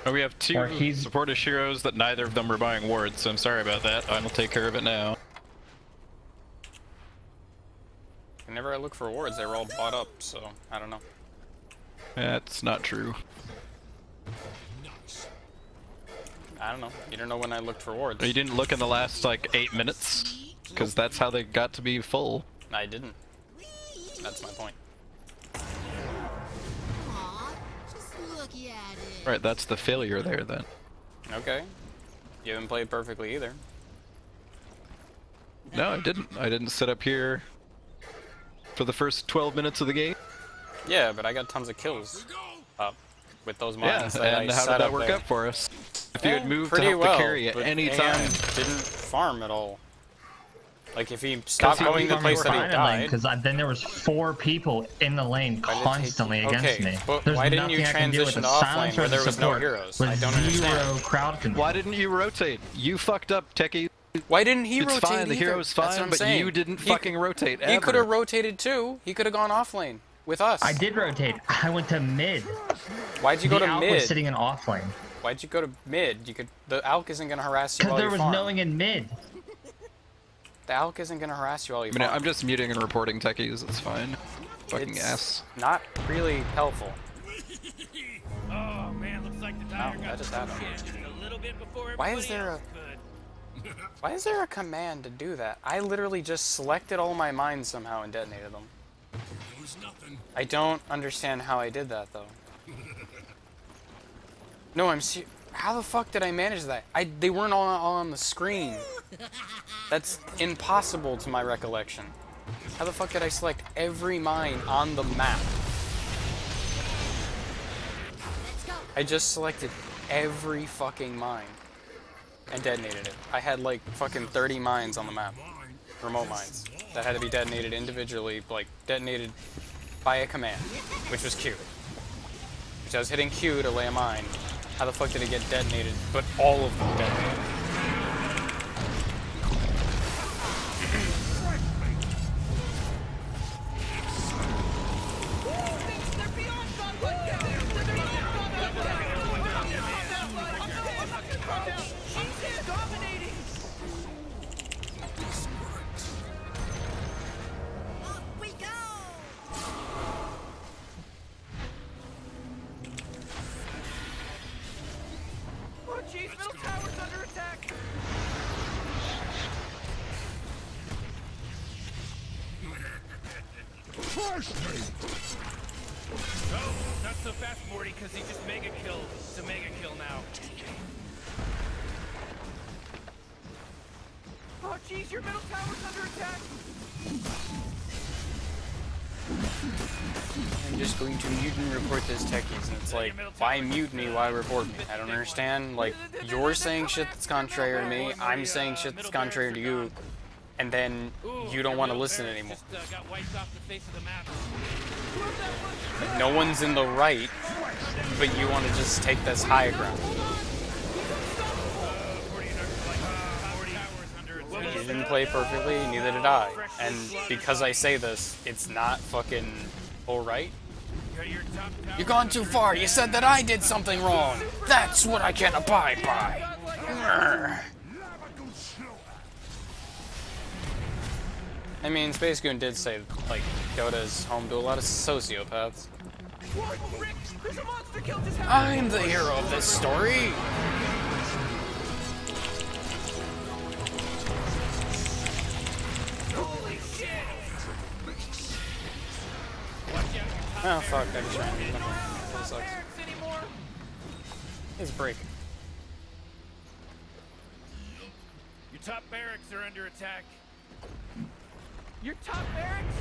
Oh, we have two Or he's- supportive heroes that neither of them are buying wards, so I'm sorry about that. I'll take care of it now. Whenever I look for awards, they were all bought up, so I don't know. That's not true. I don't know. You don't know when I looked for awards. You didn't look in the last, like, 8 minutes? Because that's how they got to be full. I didn't. That's my point. Aw, just look at it. Right, that's the failure there, then. Okay. You haven't played perfectly either. No, I didn't. I didn't sit up here for the first 12 minutes of the game. Yeah, but I got tons of kills up with those Yeah, mines that I and how set did that up work there. out for us? If you had moved to Pretty help well, the carry at but any AM time. didn't farm at all. Like, if he stopped going to the place that he died... Because then there was 4 people in the lane Why did it take constantly you- against okay, me. but There's why didn't you nothing I can do with transition the to offlane silencer where and there was no support heroes? with I don't zero understand. crowd control. Why didn't you rotate? You fucked up, Techie. Why didn't he It's rotate fine, the either? hero's That's what fine, I'm but saying. you didn't He- fucking rotate He ever. could have rotated too. He could have gone offlane with us. I did rotate. I went to mid. Why'd you go The to Alk mid? was sitting in off lane. Why'd you go to mid? You could. The Alk isn't gonna harass you Because while there you was farm. no one in mid. The Alk isn't gonna harass you while you I mean, farm. I'm just muting and reporting Techies, it's fine. Fucking It's ass. not really helpful. Oh man, looks like the tiger Oh, got that just some happened. shit just a little bit before Why everybody is there else could. Why is there a command to do that? I literally just selected all my mines somehow and detonated them. It was nothing. I don't understand how I did that though. No, how the fuck did I manage that? They weren't all on the screen. That's impossible to my recollection. How the fuck did I select every mine on the map? I just selected every fucking mine and detonated it. I had like fucking 30 mines on the map. Remote mines. That had to be detonated individually, like detonated by a command, which was Q. Which I was hitting Q to lay a mine. How the fuck did it get detonated, but all of them detonated? Jeez, middle tower's under attack! Oh, not so fast, Morty, because he just mega killed. It's a mega kill now. Oh, jeez, your middle tower's under attack! I'm just going to mute and report this Techies, and it's like, why mute me, why report me? I don't understand. Like, you're saying shit that's contrary to me, I'm saying shit that's contrary to you, and then you don't want to listen anymore. Got wiped off the face of the map. Like, no one's in the right, but you want to just take this high ground. You didn't play perfectly, neither did I. And because I say this, it's not fucking alright. You've gone too far. You said that I did something wrong. That's what I can't abide by. Grr. I mean, Space Goon did say, like, Dota's home to a lot of sociopaths. I'm the hero of this story. Oh fuck, I just ran into nothing. That sucks. It's break. Your top barracks are under attack. Your top barracks?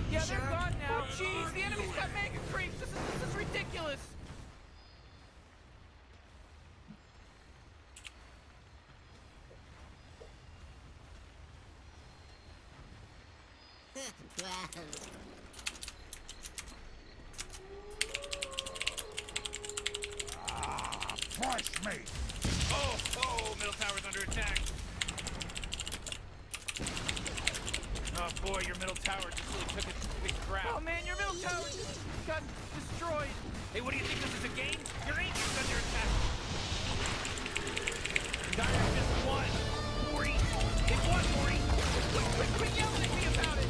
Yeah, they're gone now. Jeez, the enemy's got mega creeps. This is ridiculous. Oh, middle tower's under attack. Oh boy, your middle tower just really took a big crap. Oh man, your middle tower just got destroyed. Hey, what do you think, this is a game? Your ancient's under attack. Dire just won. 40. They won, 40. Quit yelling at me about it.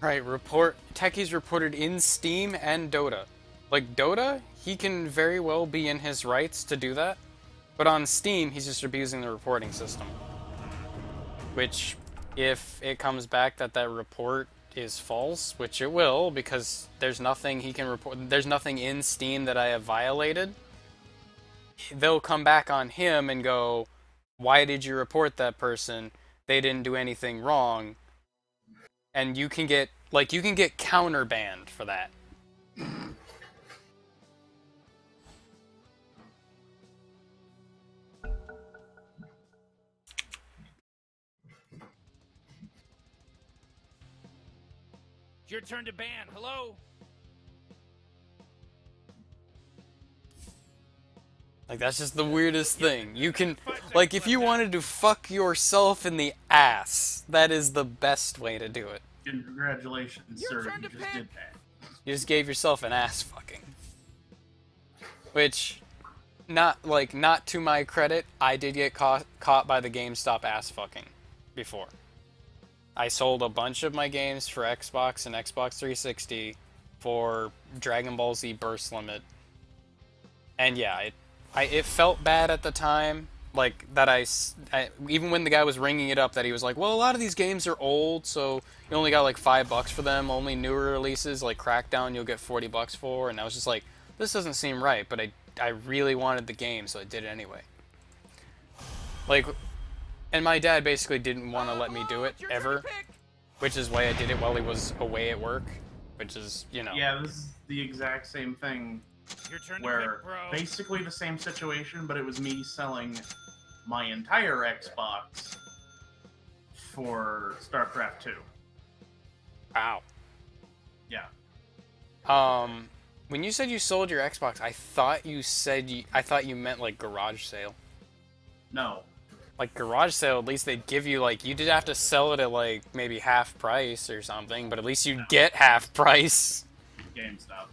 Right, Techies reported in Steam and Dota. Like, Dota, he can very well be in his rights to do that, but on Steam, he's just abusing the reporting system. Which, if it comes back that that report is false, which it will, because there's nothing he can report, there's nothing in Steam that I have violated, they'll come back on him and go, why did you report that person? They didn't do anything wrong. And you can get, like, you can get counter-banned for that. your turn to ban. Hello? Like, that's just the weirdest thing. You can, like, if you wanted to fuck yourself in the ass, that is the best way to do it. Congratulations, Your sir. turn You to just pick. did that. You just gave yourself an ass fucking. Which, not to my credit, I did get caught by the GameStop ass fucking before. I sold a bunch of my games for Xbox and Xbox 360 for Dragon Ball Z Burst Limit. And yeah, it felt bad at the time, like, that I even when the guy was ringing it up, that he was like, well, a lot of these games are old, so you only got like $5 for them, only newer releases, like Crackdown, you'll get $40 for, and I was just like, this doesn't seem right, but I really wanted the game, so I did it anyway. Like, and my dad basically didn't want to let me do it, ever, which is why I did it while he was away at work, which is, you know. Yeah, this is the exact same thing. Your turn to Where pick, bro. basically the same situation, but it was me selling my entire Xbox for StarCraft 2. Wow. Yeah. When you said you sold your Xbox, I thought you meant like garage sale. No. Like garage sale, at least they'd give you like, you did have to sell it at like maybe half price or something, but at least you get half price. GameStop.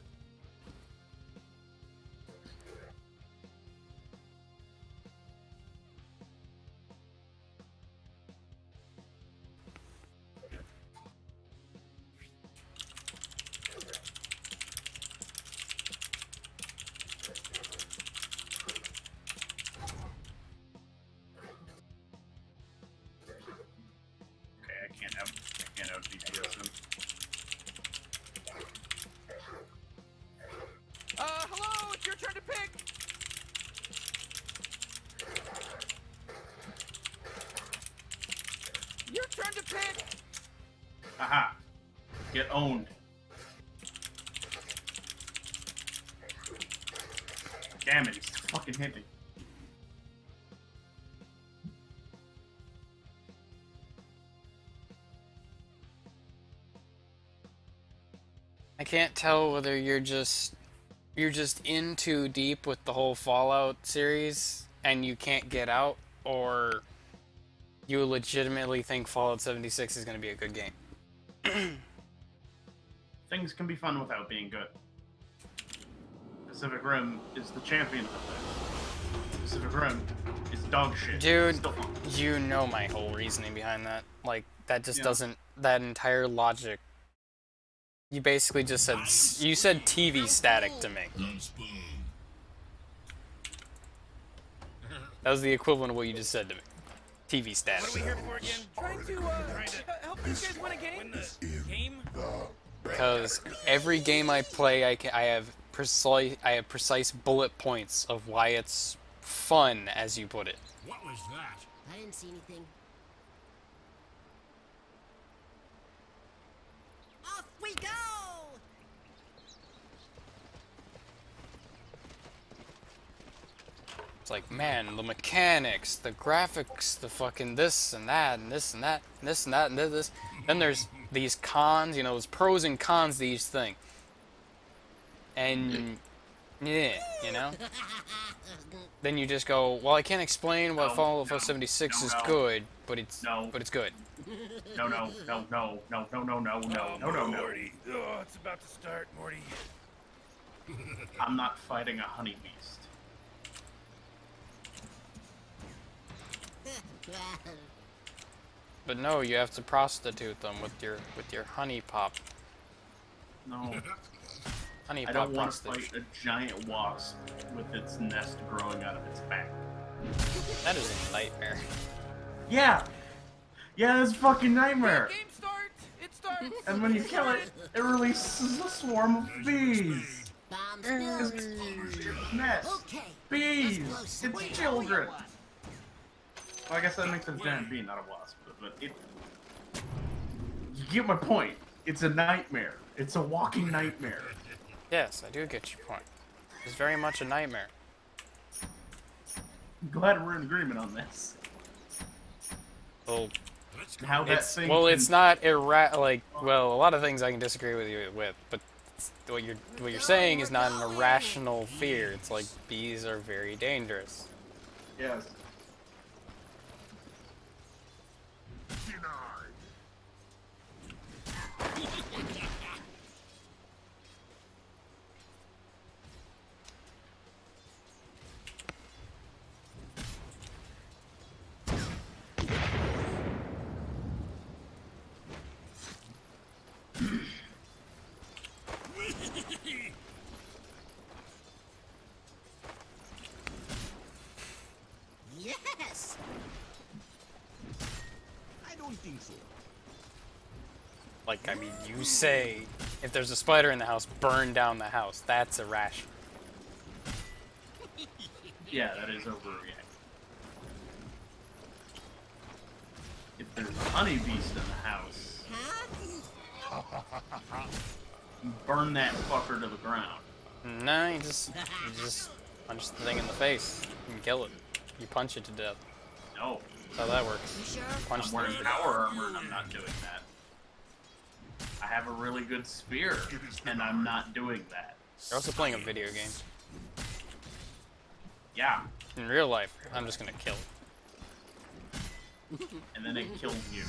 I can't have DPS in. Hello, it's your turn to pick. Your turn to pick. Aha! Get owned. Damn it, he's fucking hitting. I can't tell whether you're just in too deep with the whole Fallout series and you can't get out, or you legitimately think Fallout 76 is going to be a good game. Things can be fun without being good. Pacific Rim is the champion of this. Pacific Rim is dog shit. Dude, Still fun. you know my whole reasoning behind that. Like, that just Yeah. doesn't, that entire logic. You basically just said, you said TV static to me. That was the equivalent of what you just said to me. TV static. What are we here for again? Trying to help these guys win a game. Win the game? Because every game I play, I have precise bullet points of why it's fun, as you put it. What was that? I didn't see anything. Off we go! It's like, man, the mechanics, the graphics, the fucking this and that, and this and that, and this and that, and this. Then there's these cons, you know, there's pros and cons to each thing. And, yeah, you know? Then you just go, well, I can't explain why Fallout 76 is good, but it's good. No. Morty. Oh, it's about to start, Morty. I'm not fighting a honey beast. But no, you have to prostitute them with your honey pop. No. Honey I pop don't want to prostitute. fight a giant wasp with its nest growing out of its back. That is a nightmare. Yeah! Yeah, that's a fucking nightmare! Game starts. It starts. And when you kill it, it releases a swarm of bees! Bombs It's built. its nest! Okay. Bees! Let's blow It's some children! Well, I guess that makes a giant bee, not a wasp, but it... You get my point. It's a nightmare. It's a walking nightmare. Yes, I do get your point. It's very much a nightmare. I'm glad we're in agreement on this. Well, how that It's thing. well, can- it's not well, a lot of things I can disagree with you with, but what you're saying is not an irrational fear. It's like bees are very dangerous. Yes. Yes! I don't think so. Like, I mean, you say if there's a spider in the house, burn down the house. That's irrational. Yeah, that is overreacting. If there's a honey beast in the house, burn that fucker to the ground. No, you just punch the thing in the face and kill it. You punch it to death. No. That's how that works. You sure? Punch I'm the wearing power armor and I'm not doing that. I have a really good spear and I'm not doing that. You're also playing a video game. Yeah, In real life, I'm just gonna kill it. and then it kills you.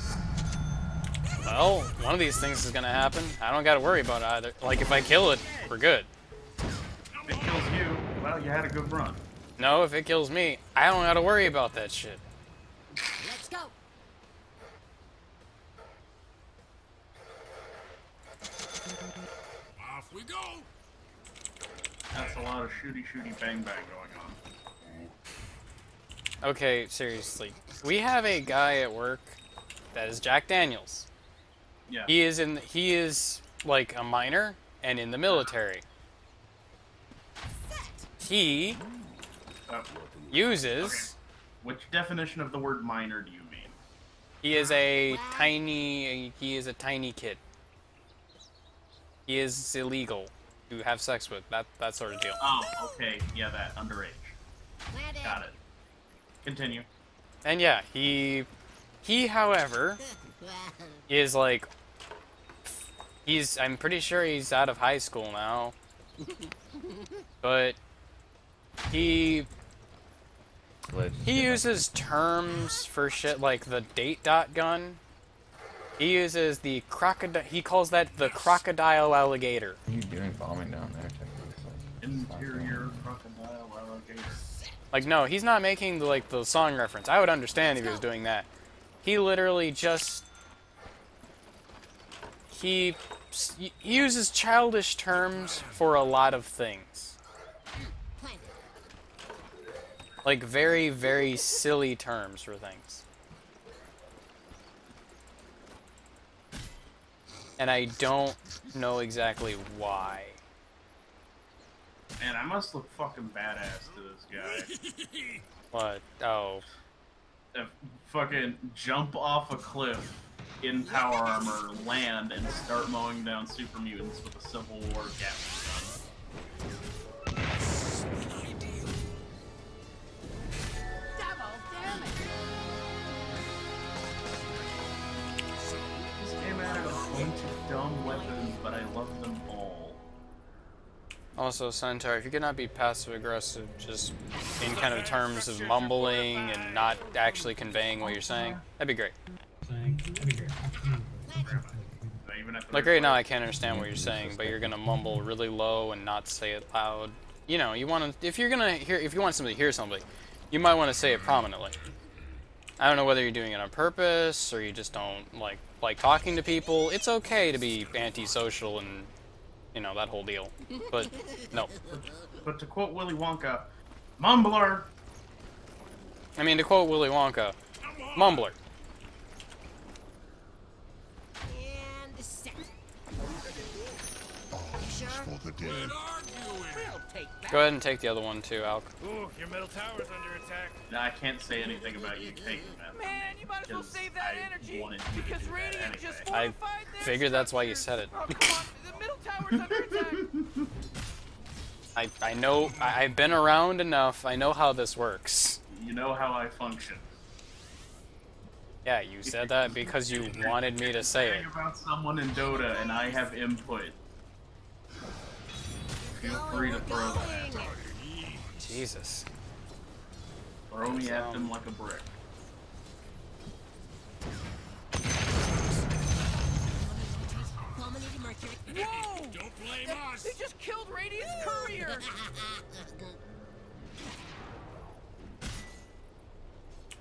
Well, one of these things is gonna happen. I don't gotta worry about either. Like, if I kill it, we're good. If it kills you, well, you had a good run. No, if it kills me, I don't gotta worry about that shit. Let's go! Off we go. That's a lot of shooty bang bang going on. Okay, seriously. We have a guy at work that is Jack Daniels. Yeah. He is like a miner and in the military. He Oh, uses which definition of the word minor do you mean? he is a tiny kid. He is illegal to have sex with, that sort of deal. Oh, okay. Yeah, that underage. Landed. Got it. Continue. And yeah, he however is like I'm pretty sure he's out of high school now. But he uses terms for shit like the date dot gun. He uses the crocodile. He calls that the crocodile alligator. What are you doing bombing down there? Interior crocodile alligator. Like, no, he's not making the song reference. I would understand if he was doing that. He literally just he uses childish terms for a lot of things. Planted. Like very, very silly terms for things. And I don't know exactly why. Man, I must look fucking badass to this guy. What? Oh. Fucking jump off a cliff in power armor, land, and start mowing down super mutants with a Civil War Gatling gun. Double damage! This game added a bunch of dumb weapons, but I love them all. Also, Centaur, if you could not be passive-aggressive, just in kind of terms of mumbling and not actually conveying what you're saying, that'd be great. Like right now, I can't understand what you're saying, but you're gonna mumble really low and not say it loud. You know, you want to, if you want somebody to hear somebody, you might want to say it prominently. I don't know whether you're doing it on purpose or you just don't like talking to people. It's okay to be antisocial and, you know, that whole deal. But no. But to quote Willy Wonka, Mumbler! I mean, to quote Willy Wonka, mumbler. And set. You sure? For the dead. We'll take that. Go ahead and take the other one too, Alk. Ooh, your middle tower's under attack. I can't say anything about you taking that. Man, you might as well Because save that I energy. wanted you to Because do that Radiant anyway. just I fortified their figured that's why you structures. said it. Oh, come on. The middle tower's under attack. I know, I've been around enough, I know how this works. You know how I function. Yeah, you said that because you wanted me to say it. About someone in Dota and I have input. Feel free to throw that at me. Jesus. Throw me at them like a brick. Whoa! Don't blame us. They just killed Radiant's courier!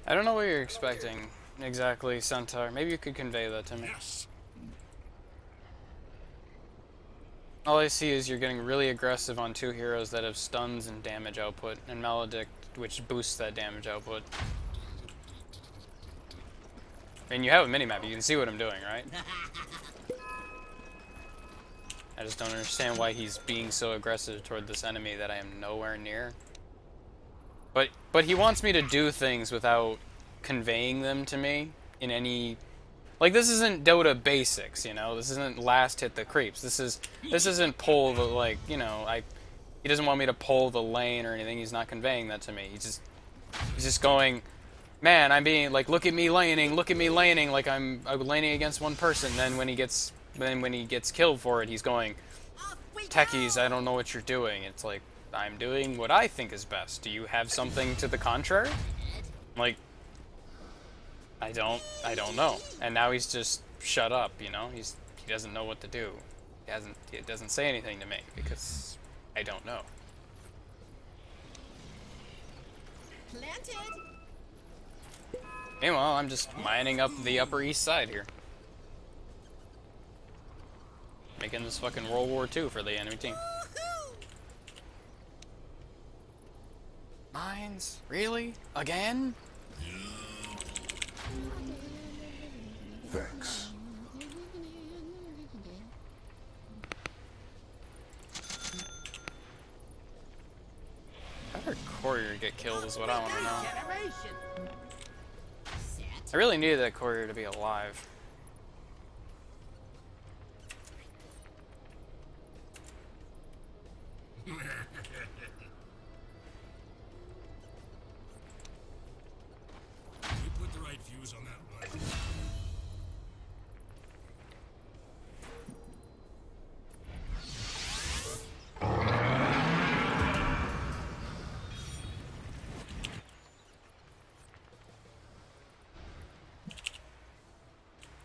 I don't know what you're expecting exactly, Centaur. Maybe you could convey that to me. Yes. All I see is you're getting really aggressive on two heroes that have stuns and damage output, and Maledict, which boosts that damage output. And you have a minimap, you can see what I'm doing, right? I just don't understand why he's being so aggressive toward this enemy that I am nowhere near. But he wants me to do things without conveying them to me in any... Like, this isn't Dota basics, you know? This isn't last hit the creeps. This isn't pull the, like, you know, he doesn't want me to pull the lane or anything. He's not conveying that to me. He's just going, man, I'm being, like, look at me laning, like I'm laning against one person. Then when he gets killed for it, he's going, Techies, I don't know what you're doing. It's like, I'm doing what I think is best. Do you have something to the contrary? Like, I don't know. And now he's just shut up, you know? He doesn't know what to do. He doesn't say anything to me because I don't know. Planted. Meanwhile, I'm just mining up the Upper East Side here. Making this fucking World War II for the enemy team. Mines? Really? Again? Thanks. How did Courier get killed is what I want to know. Generation. I really needed that Courier to be alive. You put the right views on that one.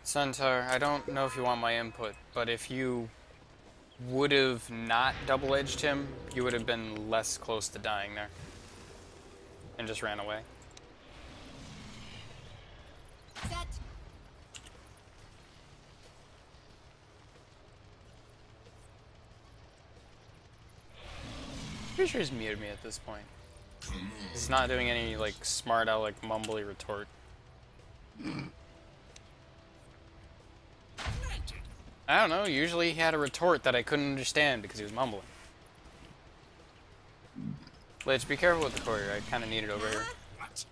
Centaur, I don't know if you want my input, but if you would have not double-edged him, you would have been less close to dying there. And just ran away. Set. Pretty sure he's muted me at this point. He's not doing any, like, smart aleck mumbly retort. I don't know, usually he had a retort that I couldn't understand because he was mumbling. Lich, be careful with the courier, I kinda need it over here. What?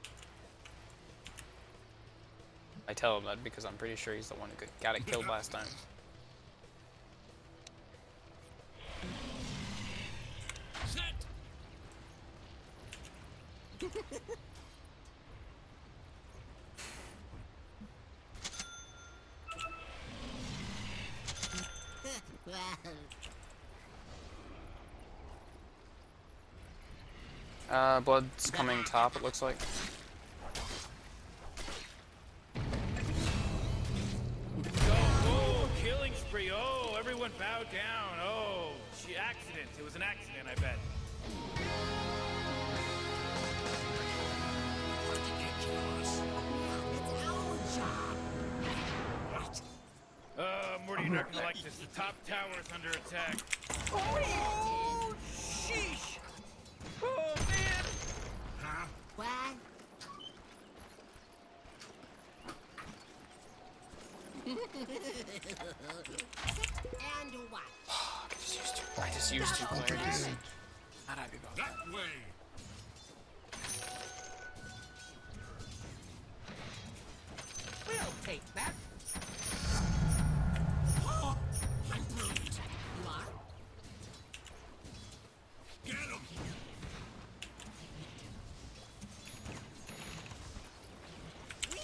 I tell him that because I'm pretty sure he's the one who got it killed last time. Set. Blood's coming top, it looks like. Oh, killing spree. Oh, everyone bow down. Oh, accident. It was an accident, I bet. What did you kill us? It's our job. What? Morty, you're not gonna like this. The top tower is under attack. Oh, sheesh! Oh, man! Huh? What? And what? I just used two clarities. How'd I be about that? That way. We'll take that. I'm brilliant. You are? Get him. Whee!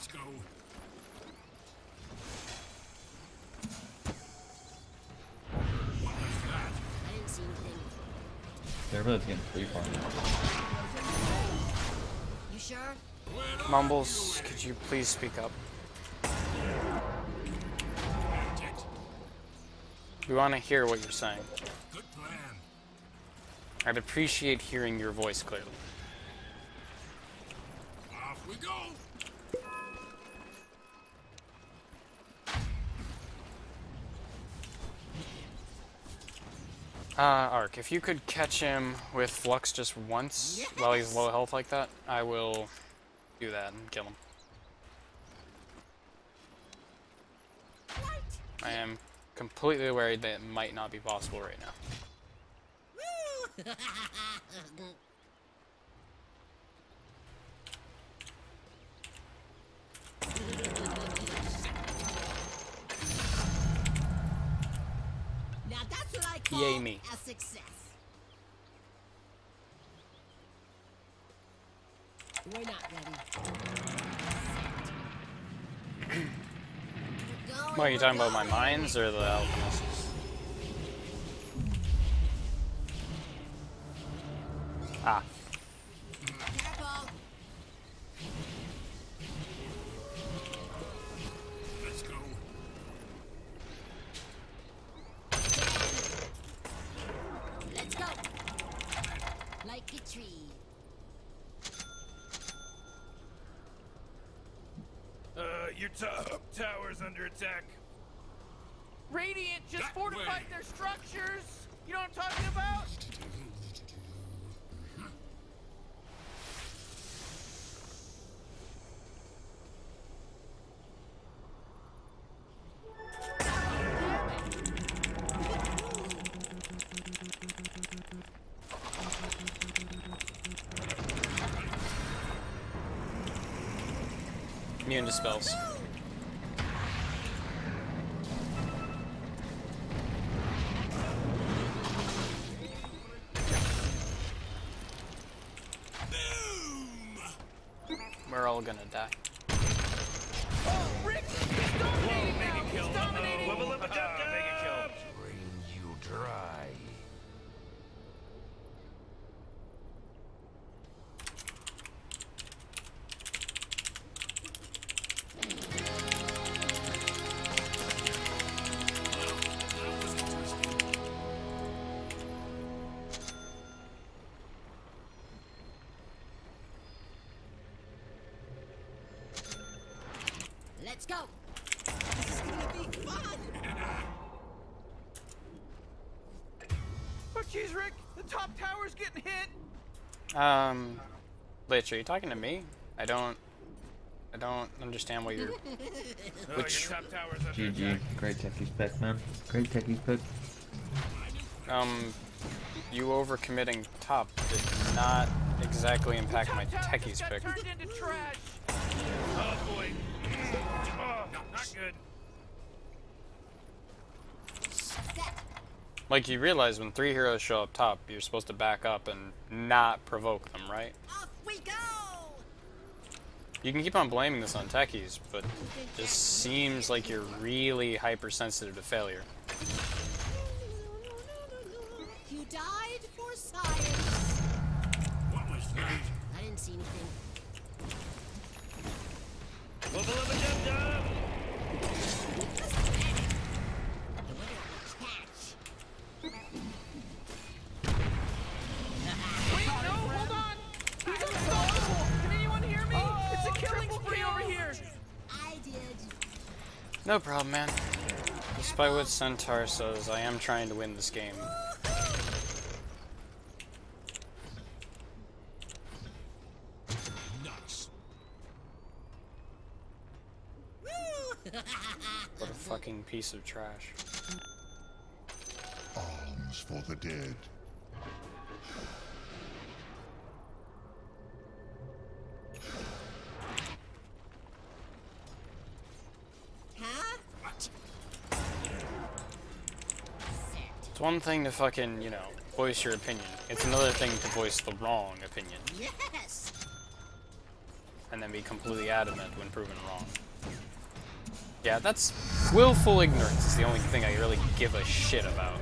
Let's go. What was that? I didn't see anything. Everybody's getting free farm. You sure? Mumbles, could you please speak up? We want to hear what you're saying. Good plan. I'd appreciate hearing your voice clearly. Off we go. Ark, if you could catch him with Flux just once while he's low health like that, I will do that and kill him. I am completely worried that it might not be possible right now. Now that's what I call Yay me. a success. We're not ready. What, are you talking about my mines or the alchemists? Ah. Careful. Let's go. Let's go. Like a tree. Your top tower's under attack. Radiant just That fortified way. their structures. You know what I'm talking about? Immune to spells. We're all gonna die. Oh, Rick! He's dominating now! He's dominating! Level up a jump, make a kill. Drain you dry. Let's go. This is gonna be fun. Oh, jeez, Rick! The top tower's getting hit! Lich, are you talking to me? I don't understand what you're... Your Which, top tower's under GG. attack. Great techies pick, man. Great techies pick. you overcommitting top did not exactly impact my Top tower techies just got pick. turned into trash! Oh boy. Oh, not good. Like, you realize when 3 heroes show up top, you're supposed to back up and not provoke them, right? Off we go. You can keep on blaming this on techies, but it just seems like you're really hypersensitive to failure. You died for science. What was that? I didn't see anything. Level up a jump jump. Wait, no, hold on! He's unstoppable! Can anyone hear me? It's a killing spree over here! I did. No problem, man. Despite what Centaur says, I am trying to win this game. Nice. What a fucking piece of trash. Alms for the dead. Huh? What? It's one thing to fucking, you know, voice your opinion. It's another thing to voice the wrong opinion. Yes. and then be completely adamant when proven wrong. Yeah, that's willful ignorance is the only thing I really give a shit about.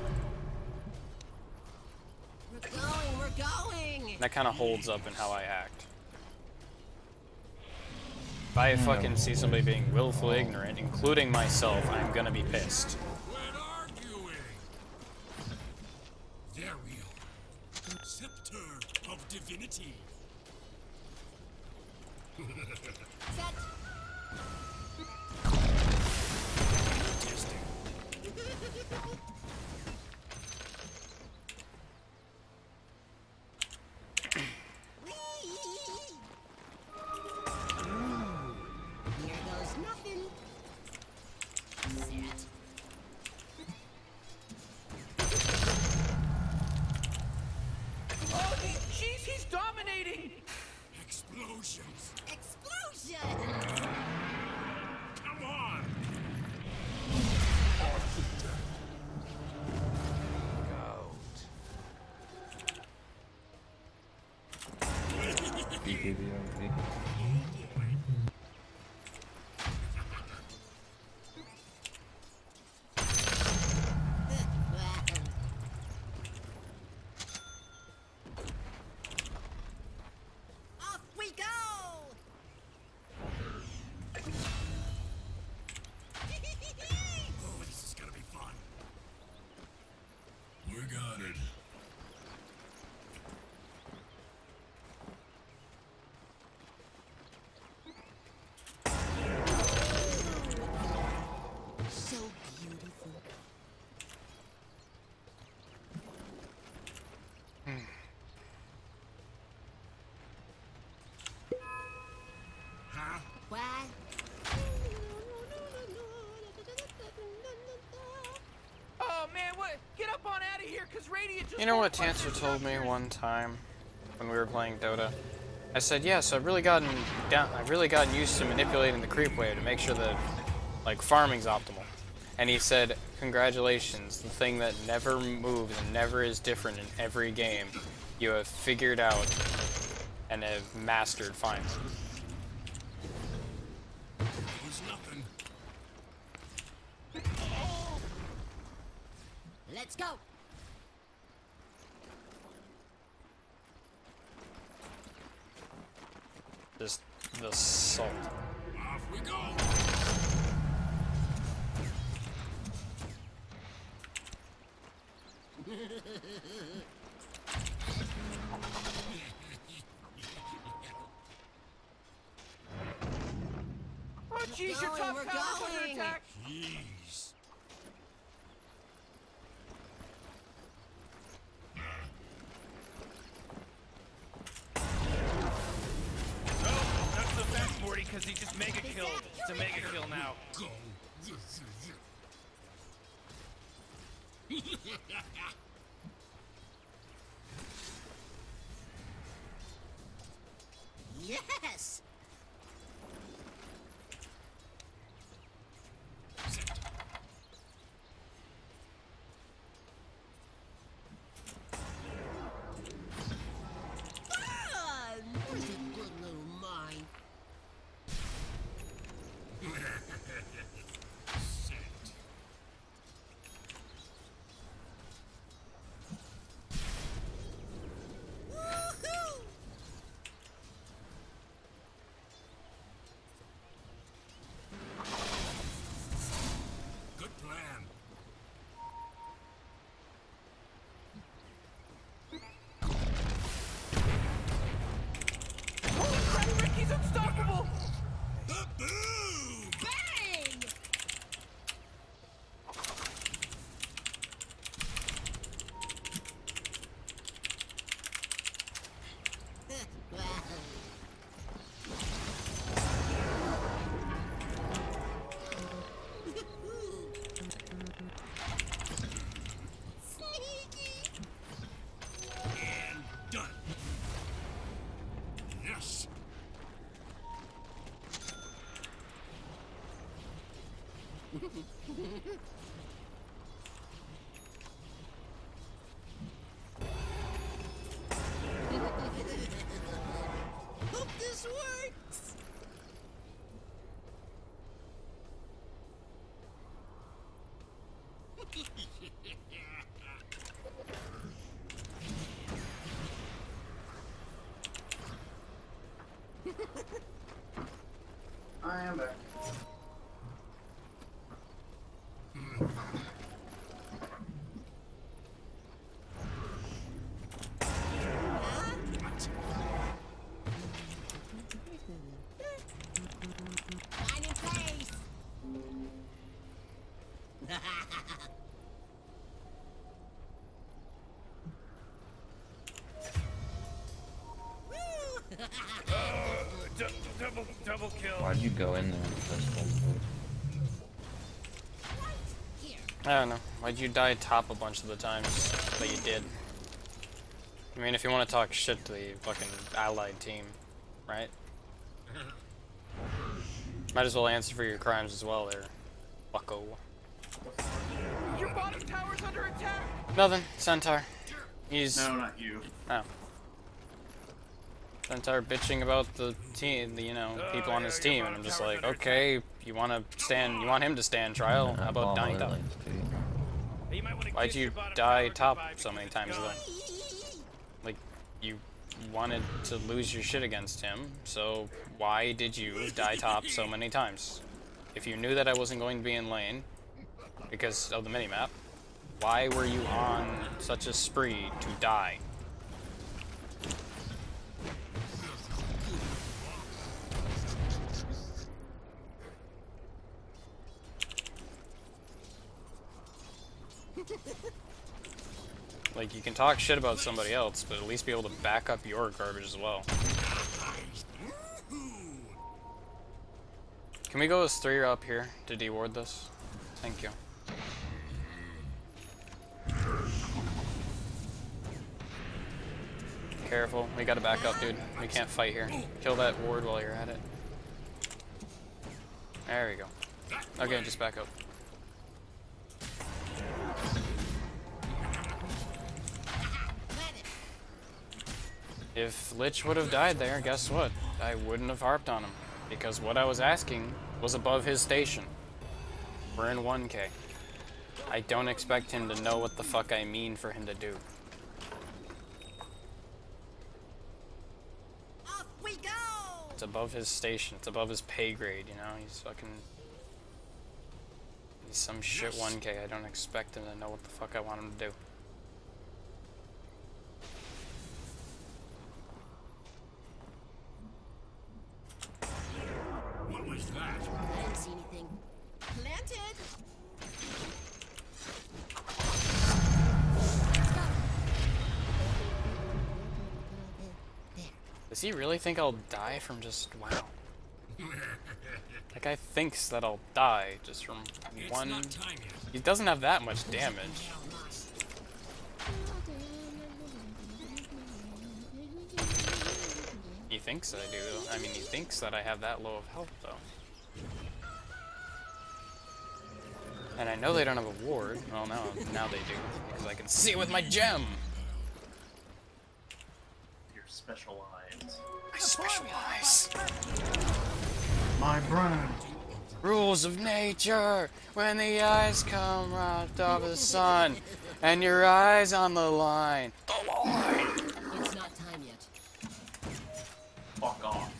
We're going! That kind of holds up in how I act. If I fucking see somebody being willfully ignorant, including myself, I'm gonna be pissed. Quit arguing! There we are. Scepter of Divinity. Set! Here goes nothing. Set. Oh, jeez, he's dominating! Explosions. Explosion! Come on! BKB. Off we go! Oh, this is gonna be fun. We got it. So beautiful. Huh? What? Oh man, what? Get up on out of here, cause Radiant just. You know what won't punch Tancer his told me numbers. one time when we were playing Dota? I said, yeah, so I've really gotten used to manipulating the creep wave to make sure that like farming's optimal. And he said, congratulations, the thing that never moves and never is different in every game, you have figured out and have mastered finally. There's nothing. Let's go! Just the salt. Off we go. Oh jeez, your going, top we're tower's under going. attack. Jeez. No, not so fast, Morty, because he just mega killed. It's a mega kill now. Go. Yes! Fun! Where's a good little mine? Woohoo! Good plan. Holy crap, Ricky's unstoppable! Boom! Bang! Sneaky! And done. Yes. Hope this works! I am back. Find in place. Double kill. Why'd you go in there in the first place? I don't know. Why'd you die top a bunch of the times that you did? I mean, if you want to talk shit to the fucking allied team, right? Might as well answer for your crimes as well there, bucko. Your bottom tower's under attack. Nothing. Centaur. He's... No, not you. Oh. Centaur bitching about the team, the, you know, people on his team, and I'm just like, okay, you want him to stand trial? How about dying top? Why'd you die top so many times though? Like, you wanted to lose your shit against him, so why did you die top so many times? If you knew that I wasn't going to be in lane because of the minimap, why were you on such a spree to die? Like, you can talk shit about somebody else, but at least be able to back up your garbage as well. Can we go as 3 up here to deward this? Thank you. Careful, we gotta back up, dude. We can't fight here. Kill that ward while you're at it. There we go. Okay, just back up. If Lich would have died there, guess what? I wouldn't have harped on him, because what I was asking was above his station. We're in 1K. I don't expect him to know what the fuck I mean for him to do. Off we go. It's above his station, it's above his pay grade, you know? He's fucking... He's some shit 1K, I don't expect him to know what the fuck I want him to do. What was that? I didn't see anything. Planted. Does he really think I'll die from just... Wow. That guy thinks that I'll die just from one... Not time yet. He doesn't have that much damage. He thinks I do. I mean, he thinks that I have that low of health, though. And I know they don't have a ward. Well, now they do, because I can see it with my gem! Your special eyes. My special eyes! My brain. Rules of nature! When the eyes come right off the sun, and your eyes on the line. The line! It's not time yet. Fuck off.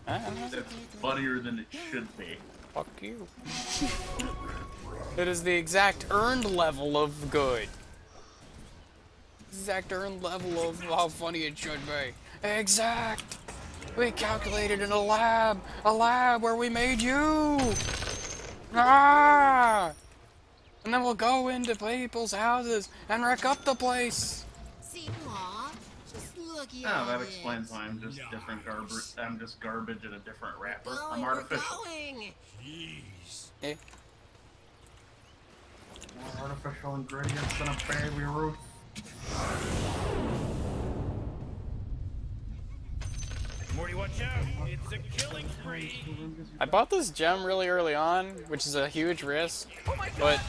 That's funnier than it should be. Fuck you. It is the exact earned level of good. Exact earned level of how funny it should be. Exact! We calculated in a lab where we made you! Ah! And then we'll go into people's houses and wreck up the place! See, aw, just look at Oh, that this. explains why I'm just different garbage. I'm just garbage in a different wrapper. Going, I'm we're artificial. going. Jeez. Eh? More artificial ingredients than a baby Ruth. Morty, watch out! It's a killing spree! I bought this gem really early on, which is a huge risk, but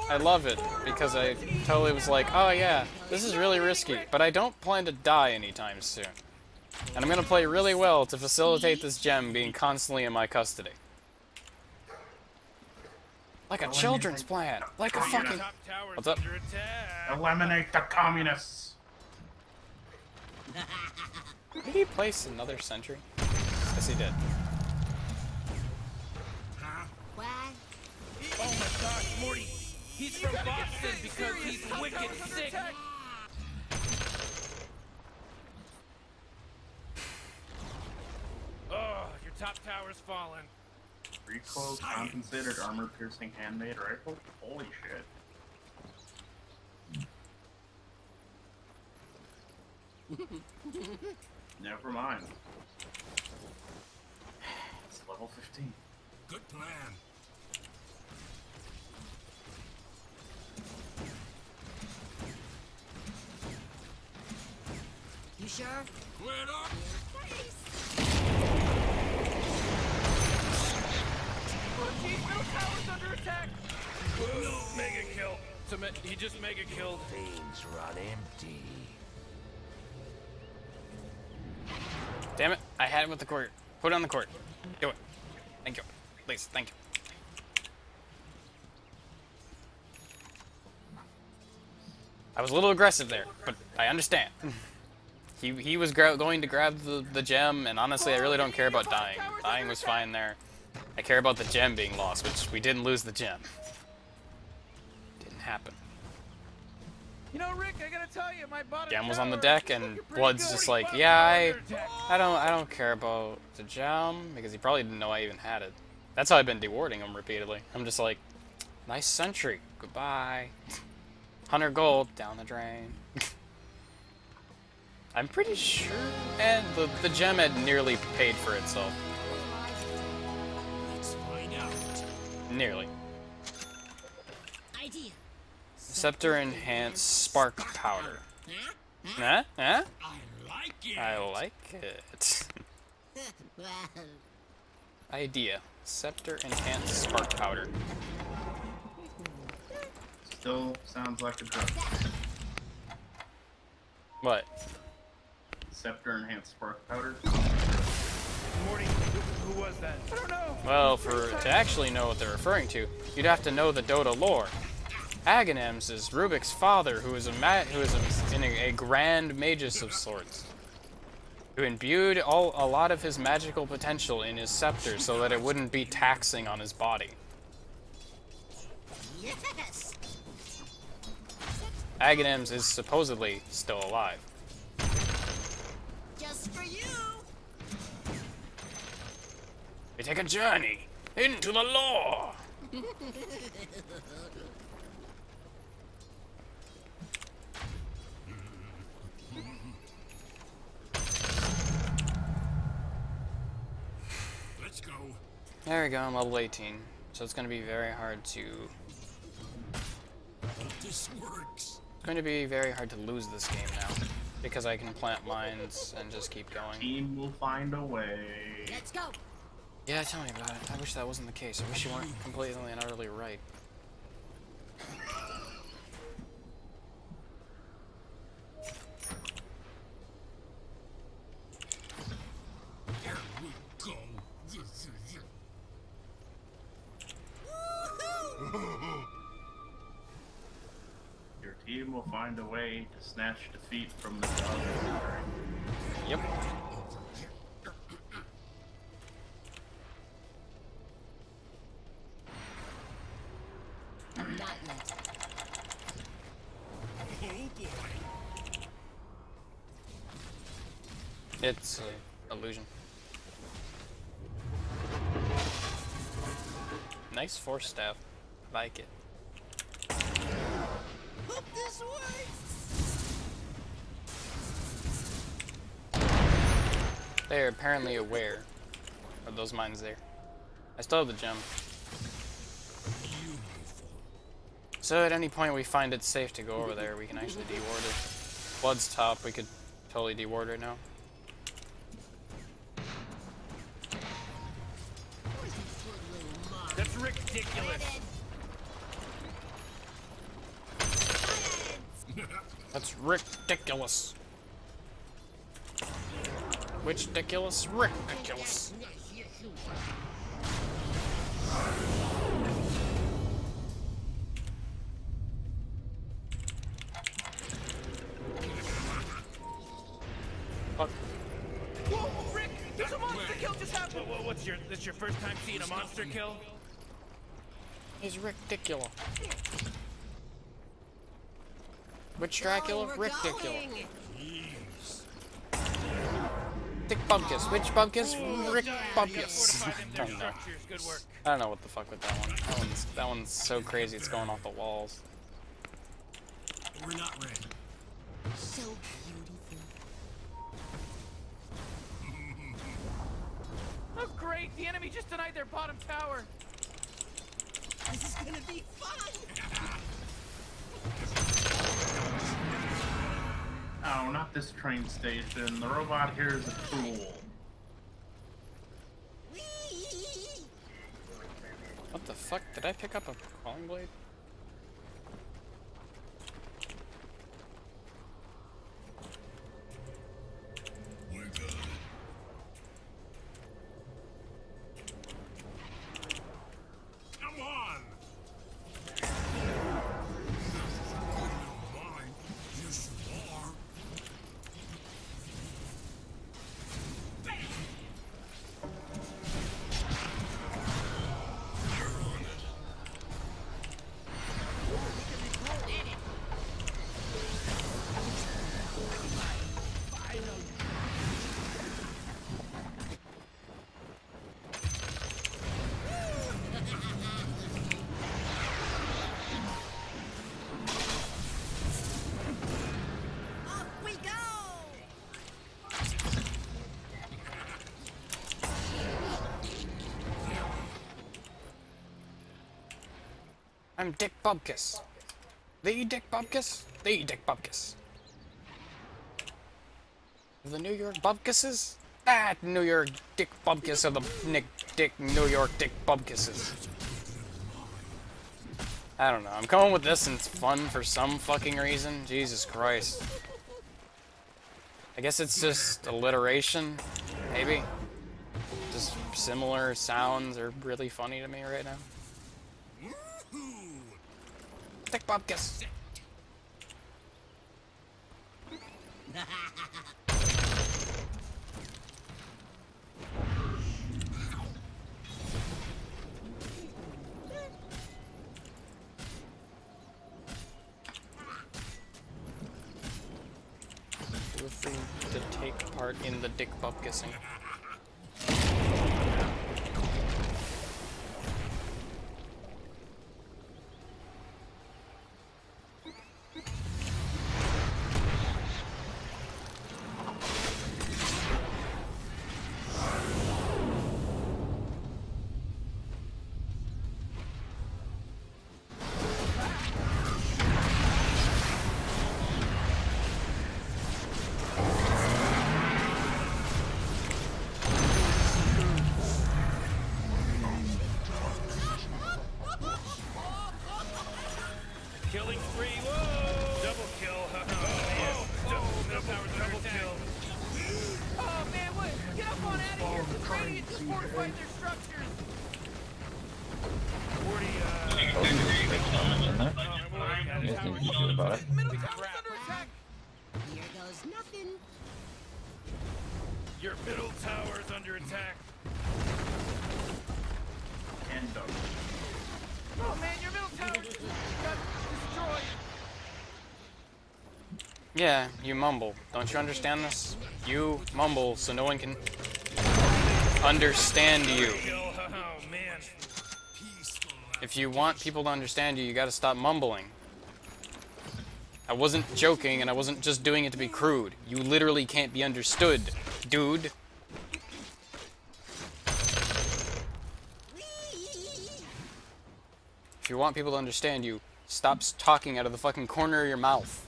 I love it because I totally was like, oh yeah, this is really risky, but I don't plan to die anytime soon. And I'm gonna play really well to facilitate this gem being constantly in my custody. Like a children's plan. Like a fucking... Top tower's What's up? under attack. Eliminate the communists. Did he place another sentry? Yes, he did. What? Oh my gosh, Morty. He's from Boston because he's wicked sick. Oh, your top tower's fallen. Recoil compensated armor-piercing handmade rifle? Holy shit. Never mind. It's level 15. Good plan. You sure? Quit up. Techies, middle tower's under attack. Mega kill. He just mega killed. Veins run empty. Damn it. I had it with the court. Put it on the court. Do it. Thank you. Please, thank you. I was a little aggressive there, but I understand. He was going to grab the gem, and honestly, I really don't care about dying. Dying was fine there. I care about the gem being lost, which we didn't lose the gem. Didn't happen. You know, Rick, I gotta tell you, my bottom Gem was on the tower deck, is and looking pretty Blood's good. just like, yeah, I don't care about the gem, because he probably didn't know I even had it. That's how I've been dewarding him repeatedly. I'm just like, nice sentry, goodbye. 100 gold down the drain. I'm pretty sure, and the gem had nearly paid for itself. Let's find out. Nearly. Idea. Scepter enhanced spark powder. Huh? Huh? I like it. I like it. Well, Idea. Scepter enhanced spark powder. Still sounds like a drug. What? Scepter enhanced spark powder. Morty, who was that? I don't know. Well, to actually know what they're referring to, you'd have to know the Dota lore. Aghanems is Rubik's father, who is a grand magus of sorts, who imbued a lot of his magical potential in his scepter so that it wouldn't be taxing on his body. yes. Aghanems is supposedly still alive. Just for you. We take a journey into the lore. Let's go. There we go, I'm level 18. So it's going to be very hard to... This works. It's going to be very hard to lose this game now. Because I can plant mines and just keep going. Team will find a way. Let's go. Yeah, tell me about it. I wish that wasn't the case. I wish you weren't completely and utterly right. Here we go. Your team will find a way to snatch defeat from the jaws. Yep. Not yet. Oh boy. It's an illusion. Nice force staff. Like it. Hope this works. They're apparently aware of those mines there. I still have the gem. So at any point we find it safe to go over there, we can actually deward it. Blood's top, we could totally deward right now. That's ridiculous. That's ridiculous. Which ridiculous? Ridiculous. Rick, there's a monster kill just happened. What's this your first time seeing a monster kill? He's ridiculous. Which Dracula? Ridiculous. Dick Bumpkus. Which Bumpkus? Rick Bumpkus. I don't know. Good work. I don't know what the fuck with that one. That one's so crazy it's going off the walls. We're not ready. So beautiful. Oh great, the enemy just denied their bottom tower. This is gonna be fun. Oh, not this train station. The robot here is a tool. Whee! What the fuck? Did I pick up a crawling blade? We're good. Come on! Mine. Yes, you are. You're on it. Off we go! I'm Dick Bumpkus. The Dick Bumpkus? The Dick Bumpkus. The New York Bumpkuses? Ah, New York Dick Bumpkus of the New York Dick Bumpkuses. I don't know. I'm coming with this and it's fun for some fucking reason. Jesus Christ. I guess it's just alliteration, maybe. Just similar sounds are really funny to me right now. Dick Bumpkus. Feel free to take part in the Dick Bumpkissing. Killing spree. Whoa! Double kill. Double kill. Oh man, what? Get up on out of here. The Radiant just fortified their structures. 40, Anything you can do about it? Middle tower's under attack. Here goes nothing. Your middle tower is under attack. And dog. Oh man, your middle tower just got destroyed. Yeah, you mumble. Don't you understand this? You mumble so no one can understand you. Oh man. If you want people to understand you, you gotta stop mumbling. I wasn't joking and I wasn't just doing it to be crude. You literally can't be understood, dude. If you want people to understand you, stop talking out of the fucking corner of your mouth.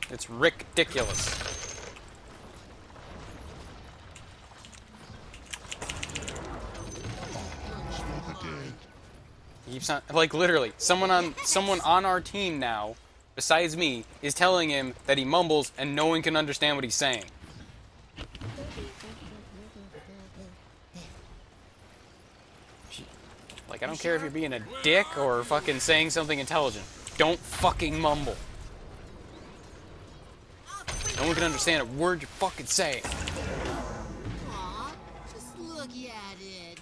It's ridiculous. He keeps on, like literally, someone on our team now, besides me, is telling him that he mumbles and no one can understand what he's saying. Like, I don't care if you're being a dick or fucking saying something intelligent. Don't fucking mumble. No one can understand a word you're fucking saying. Aw, just look at it.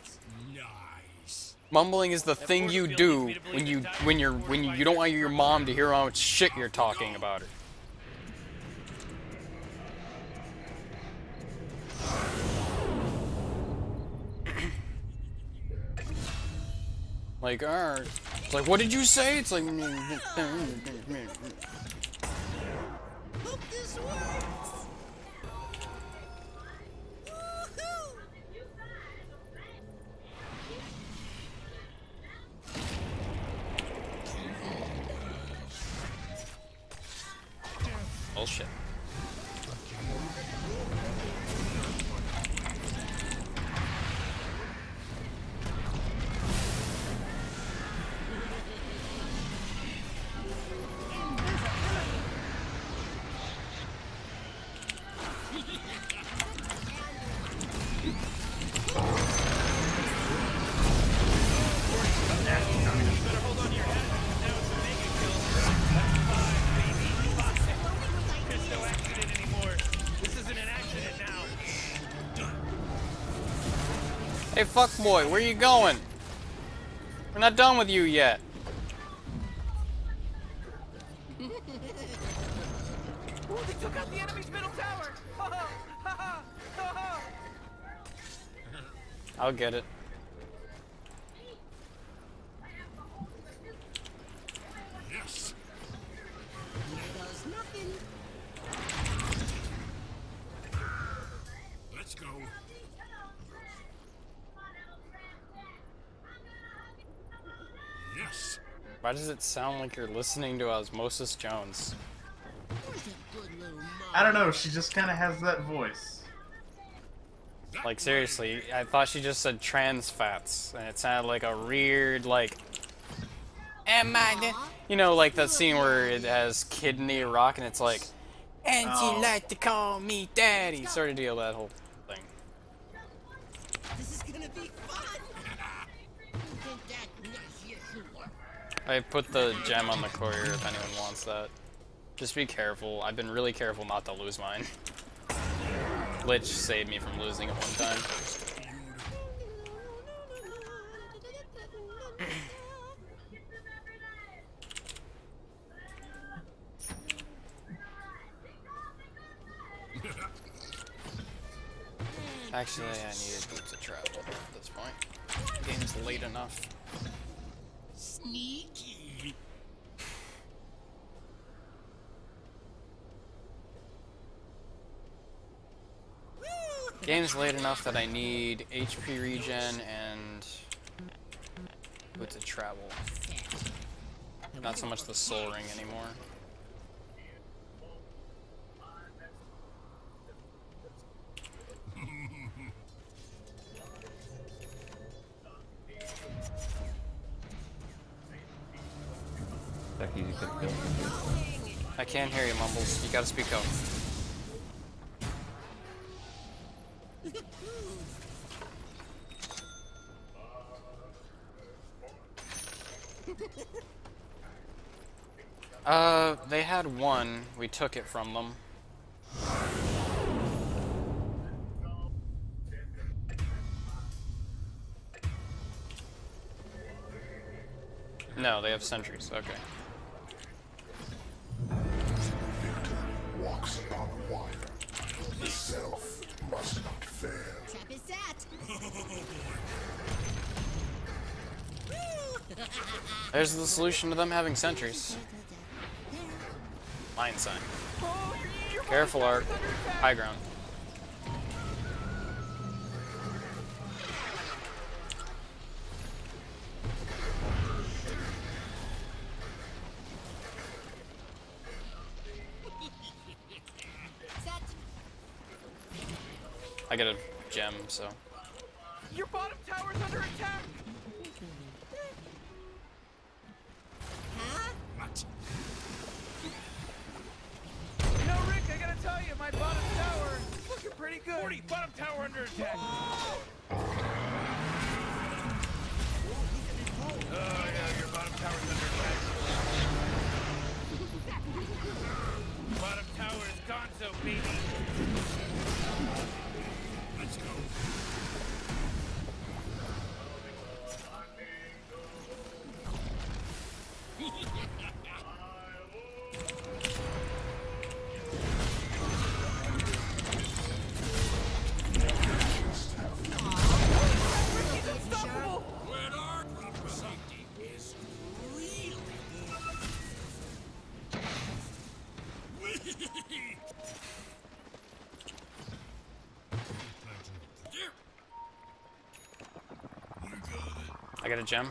Nice. Mumbling is the thing you do when you don't want your mom to hear how much shit you're talking about her. Like, it's like, what did you say? It's like, Hope this works. Woohoo! bullshit. Hey, fuckboy, where you going? We're not done with you yet. Ooh, they took out the enemy's middle tower! I'll get it. Yes. Here goes nothing. Let's go. Yes. Why does it sound like you're listening to Osmosis Jones? Where's a good little mom? I don't know, she just kind of has that voice. Like, seriously, I thought she just said trans fats, and it sounded like a weird, like, am I, you know, like that scene where it has Kidney Rock, and it's like, and you like to call me daddy, sort of deal, that whole thing. This is gonna be fun. Think that? Yes, you are. I put the gem on the courier if anyone wants that. Just be careful. I've been really careful not to lose mine. Lich saved me from losing it one time. Actually, I needed boots of travel at this point. The game's late enough. Sneaky. Game's late enough that I need HP regen and boots of travel. Not so much the soul ring anymore. Techies, you could kill him. I can't hear you, Mumbles. You gotta speak up. They had one. We took it from them. No, they have sentries. Okay. Walks upon a wire. The self must not fail. Trap is set. There's the solution to them having sentries. Line sign. Careful, Ark. High ground. Set. I get a gem, so. Your bottom tower's under attack! Huh? What? You know, Rick, I gotta tell you, my bottom tower is looking pretty good. 40, bottom tower under attack. Oh, yeah, your bottom tower's under attack. Bottom tower is gonzo, I got a gem.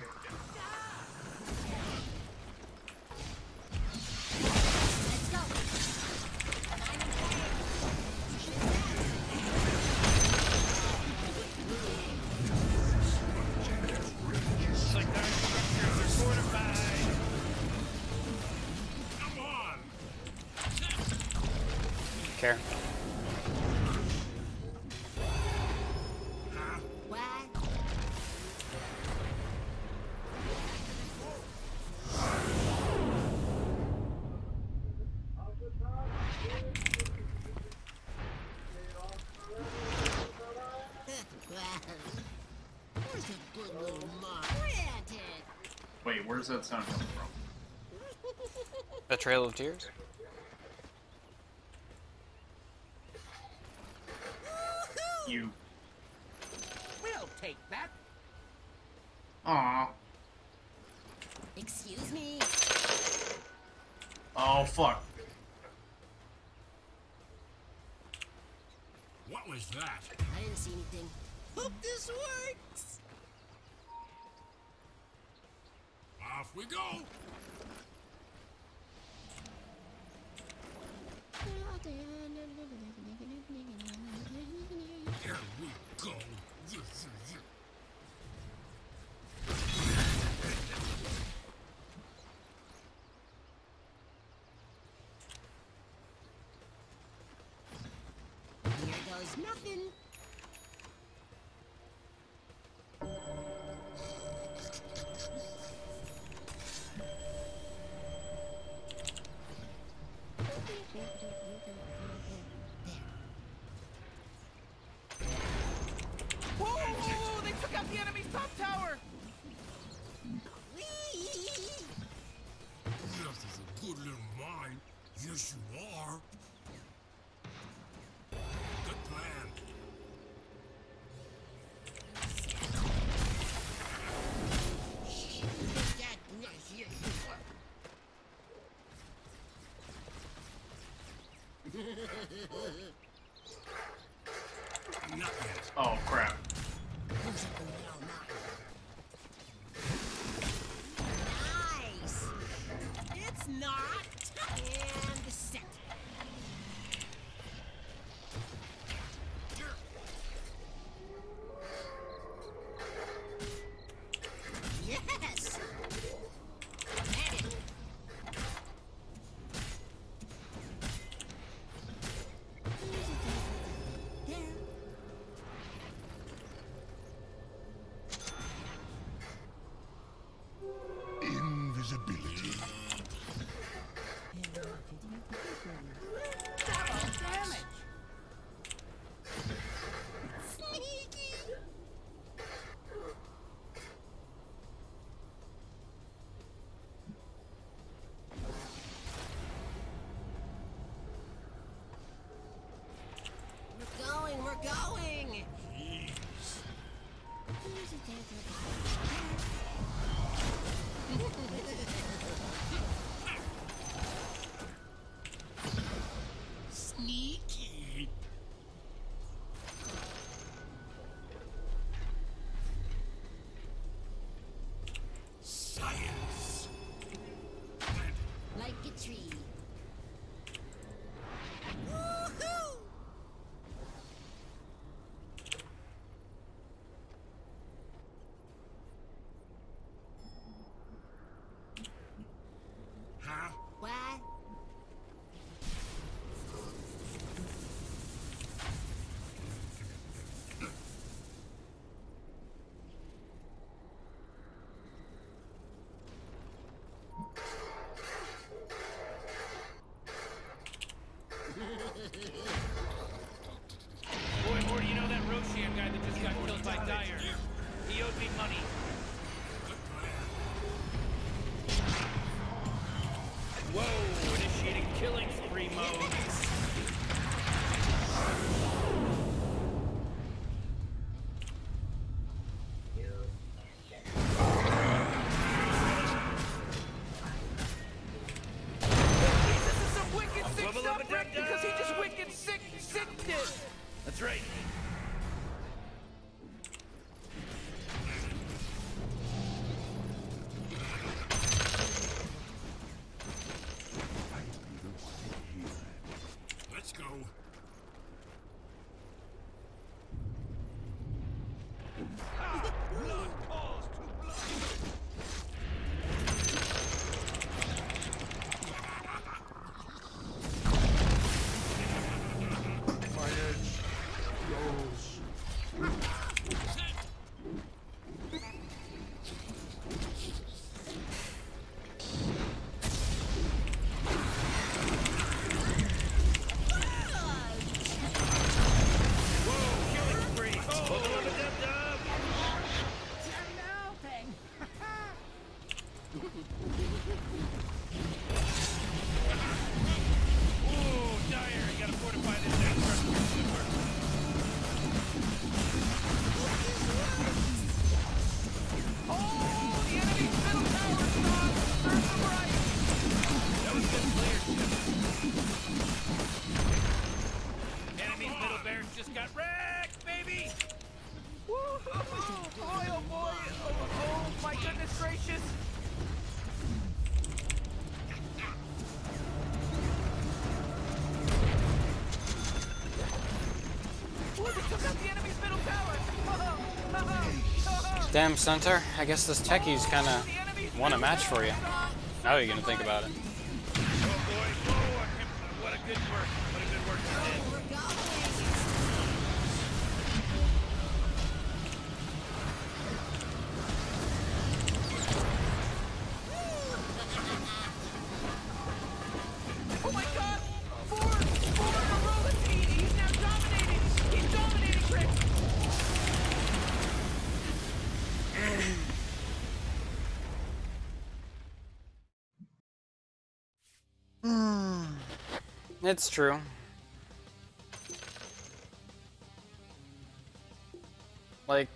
Care. Where's a good little mom? Granted. Wait, where's that sound coming from? A Trail of Tears? You. We'll take that. Aw. Excuse me. Oh, fuck. What was that? I didn't see anything. Hope this works. Off we go. Here we go. Here goes nothing. Whoa, whoa, whoa! They took out the enemy's top tower. Whee! This is a good little mine. Yes, you are. Good plan. Not yet. Oh, crap. Who's up in the middle now? Nice. It's not. And set. Yes. At it. There. Invisibility. Double damage. Sneaky. We're going, we're going. Sneaky. Science. Like a tree. Woohoo! Huh? What? Boy, Morty, you know that Roshan guy that just got killed by Dyer? He owed me money. Whoa, initiating killing spree mode. This is some wicked sick Level stuff, up a Rick, because he just Damn, Centaur. I guess this Techies kind of won a match for you. Now you're gonna think about it. Oh boy, oh, what a good work. What a good work you did. Oh my god! Four in a row. He's now dominating. He's dominating, Rick. It's true. Like,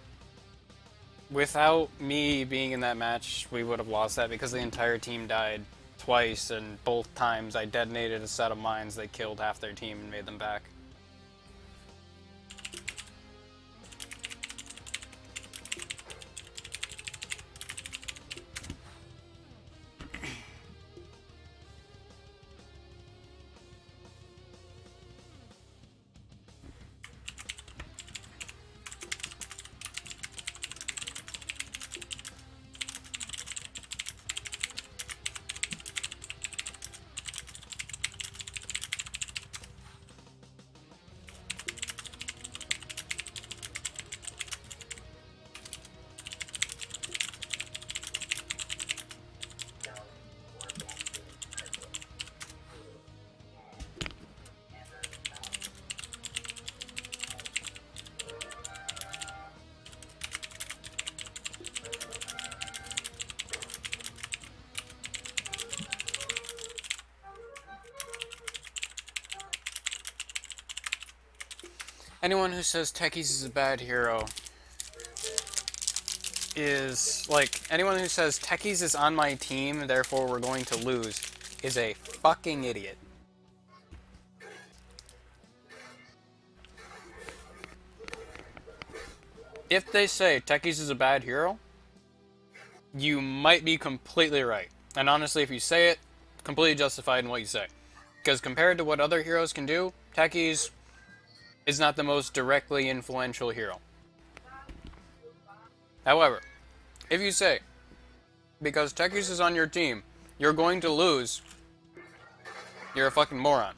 without me being in that match, we would have lost that because the entire team died twice, and both times I detonated a set of mines that killed half their team and made them back. Anyone who says Techies is a bad hero is, like, anyone who says Techies is on my team, therefore we're going to lose, is a fucking idiot. If they say Techies is a bad hero, you might be completely right. And honestly, if you say it, completely justified in what you say. Because compared to what other heroes can do, Techies is not the most directly influential hero. However, if you say, because Techies is on your team, you're going to lose, you're a fucking moron.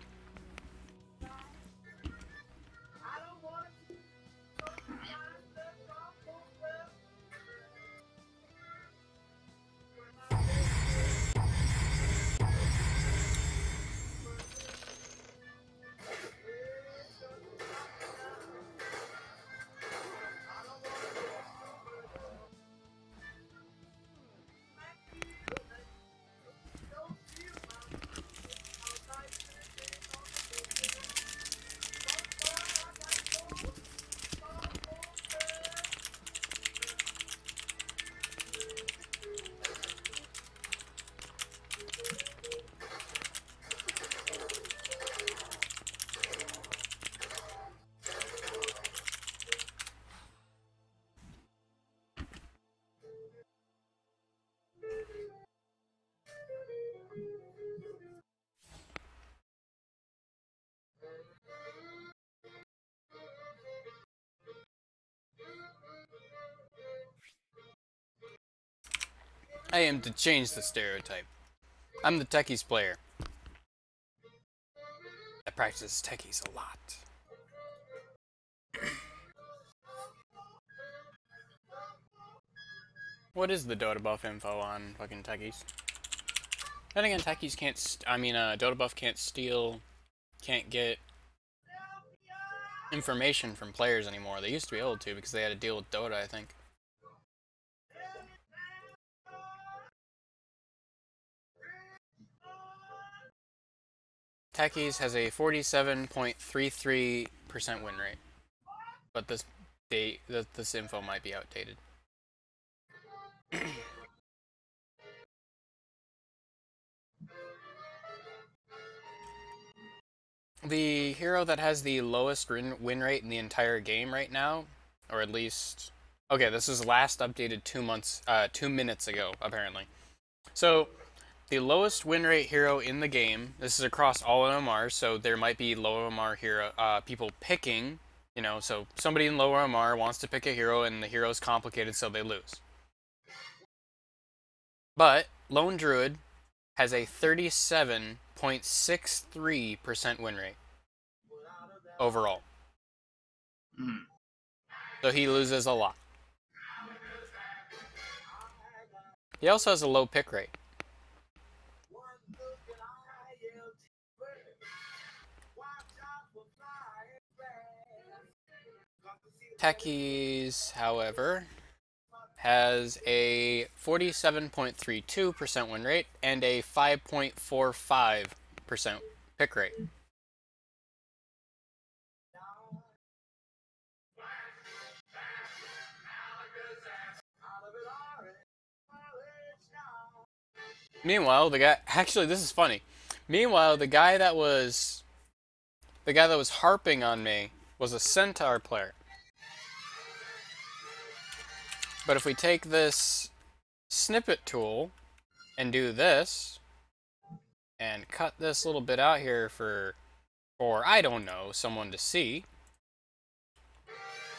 I am to change the stereotype. I'm the Techies player. I practice Techies a lot. What is the Dota buff info on fucking Techies? Then again, Techies can't, Dota buff can't steal, can't get information from players anymore. They used to be able to because they had to deal with Dota, I think. Techies has a 47.33% win rate, but this info might be outdated. The hero that has the lowest win rate in the entire game right now, or at least, okay, this was last updated 2 minutes ago, apparently. So, the lowest win rate hero in the game, this is across all MMRs, so there might be low MMR hero people picking You know, so somebody in lower MR wants to pick a hero, and the hero's complicated, so they lose. But Lone Druid has a 37.63% win rate overall. So he loses a lot. He also has a low pick rate. Techies, however, has a 47.32% win rate and a 5.45% pick rate. Meanwhile, actually this is funny. Meanwhile, the guy that was harping on me was a Centaur player. But if we take this snippet tool and do this and cut this little bit out here for I don't know, someone to see,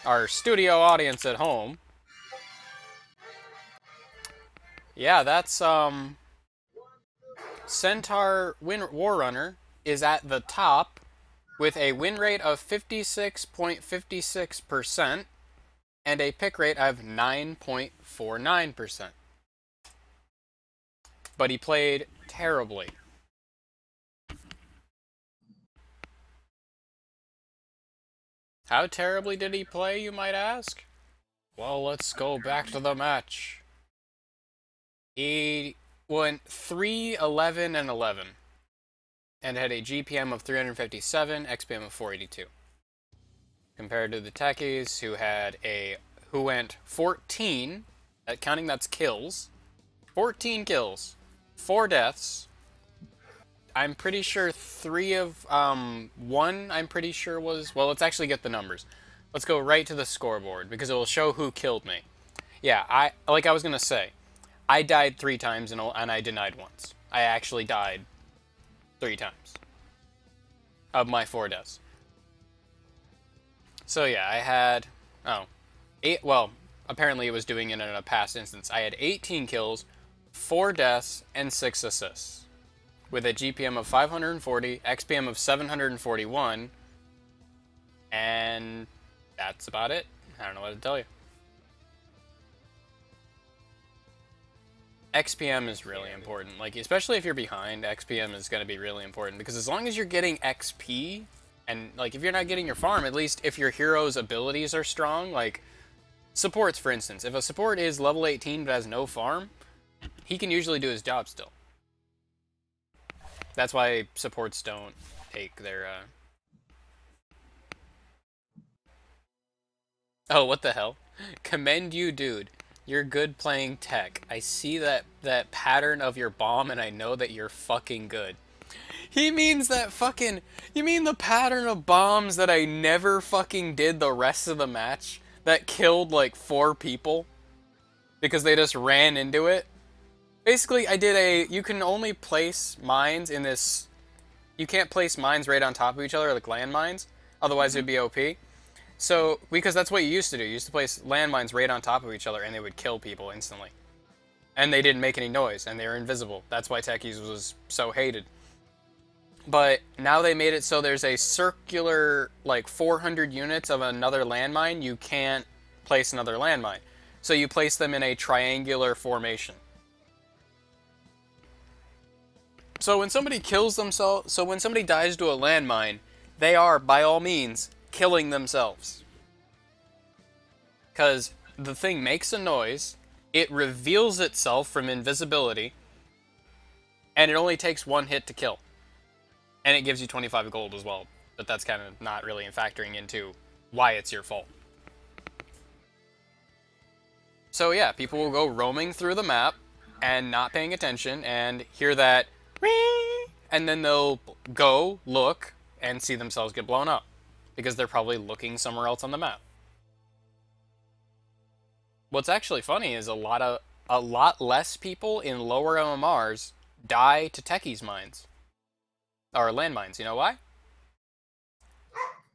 our studio audience at home. Yeah, that's Centaur Warrunner is at the top with a win rate of 56.56% and a pick rate of 9.49%. But he played terribly. How terribly did he play, you might ask? Well, let's go back to the match. He went 3-11-11 and had a GPM of 357, XPM of 482. Compared to the Techies, who went 14, counting that's kills, 14 kills, 4 deaths. I'm pretty sure 1 I'm pretty sure was, well, let's actually get the numbers. Let's go right to the scoreboard because it will show who killed me. Yeah, like I was gonna say, I died 3 times and I denied once. I actually died 3 times of my 4 deaths. So yeah, I had, well, apparently it was doing it in a past instance. I had 18 kills, 4 deaths, and 6 assists, with a GPM of 540, XPM of 741, and that's about it. I don't know what to tell you. XPM is really important, like, especially if you're behind, XPM is going to be really important, because as long as you're getting XP, and, like, if you're not getting your farm, at least if your hero's abilities are strong, like, supports, for instance. If a support is level 18 but has no farm, he can usually do his job still. That's why supports don't take their, Oh, what the hell? Commend you, dude. You're good playing tech. I see that pattern of your bomb, and I know that you're fucking good. He means that fucking... You mean the pattern of bombs that I never fucking did the rest of the match? That killed, like, 4 people? Because they just ran into it? Basically, I did you can only place mines in this... You can't place mines right on top of each other, like landmines. Otherwise, it'd be OP. So, because that's what you used to do. You used to place landmines right on top of each other, and they would kill people instantly. And they didn't make any noise, and they were invisible. That's why Techies was so hated. But now they made it so there's a circular, like, 400 units of another landmine. You can't place another landmine. So you place them in a triangular formation. So when somebody kills themselves, so when somebody dies to a landmine, they are, by all means, killing themselves. Because the thing makes a noise, it reveals itself from invisibility, and it only takes 1 hit to kill. And it gives you 25 gold as well, but that's kind of not really factoring into why it's your fault. So yeah, people will go roaming through the map and not paying attention and hear that and then they'll go look and see themselves get blown up because they're probably looking somewhere else on the map. What's actually funny is a lot less people in lower MMRs die to Techies mines. Or landmines. You know why?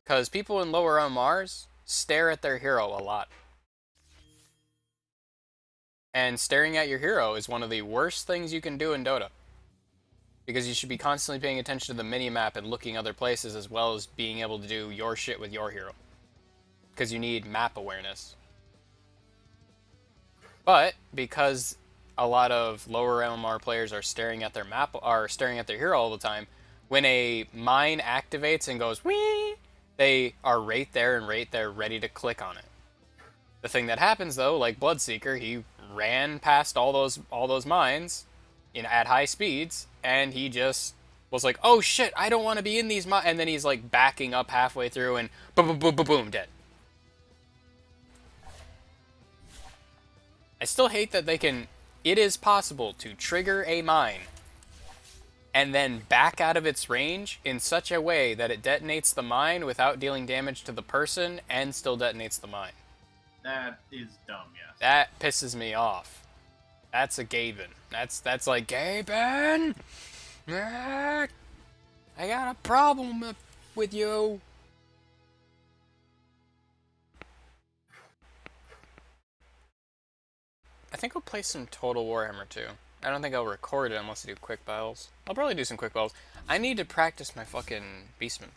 Because people in lower MRs stare at their hero a lot. And staring at your hero is one of the worst things you can do in Dota. Because you should be constantly paying attention to the minimap and looking other places as well as being able to do your shit with your hero. Because you need map awareness. But because a lot of lower MMR players are staring at their hero all the time, when a mine activates and goes whee, they are right there ready to click on it. The thing that happens though, like Bloodseeker, he ran past all those mines at high speeds, and he just was like, oh shit, I don't want to be in these mines, and then he's like backing up halfway through and boom boom boom boom boom, dead. I still hate that it is possible to trigger a mine and then back out of its range in such a way that it detonates the mine without dealing damage to the person and still detonates the mine. That is dumb, yes. That pisses me off. That's a Gaben. That's like, Gaben! I got a problem with you. I think I'll play some Total Warhammer 2. I don't think I'll record it unless I do quick battles. I'll probably do some quick battles. I need to practice my fucking Beastman.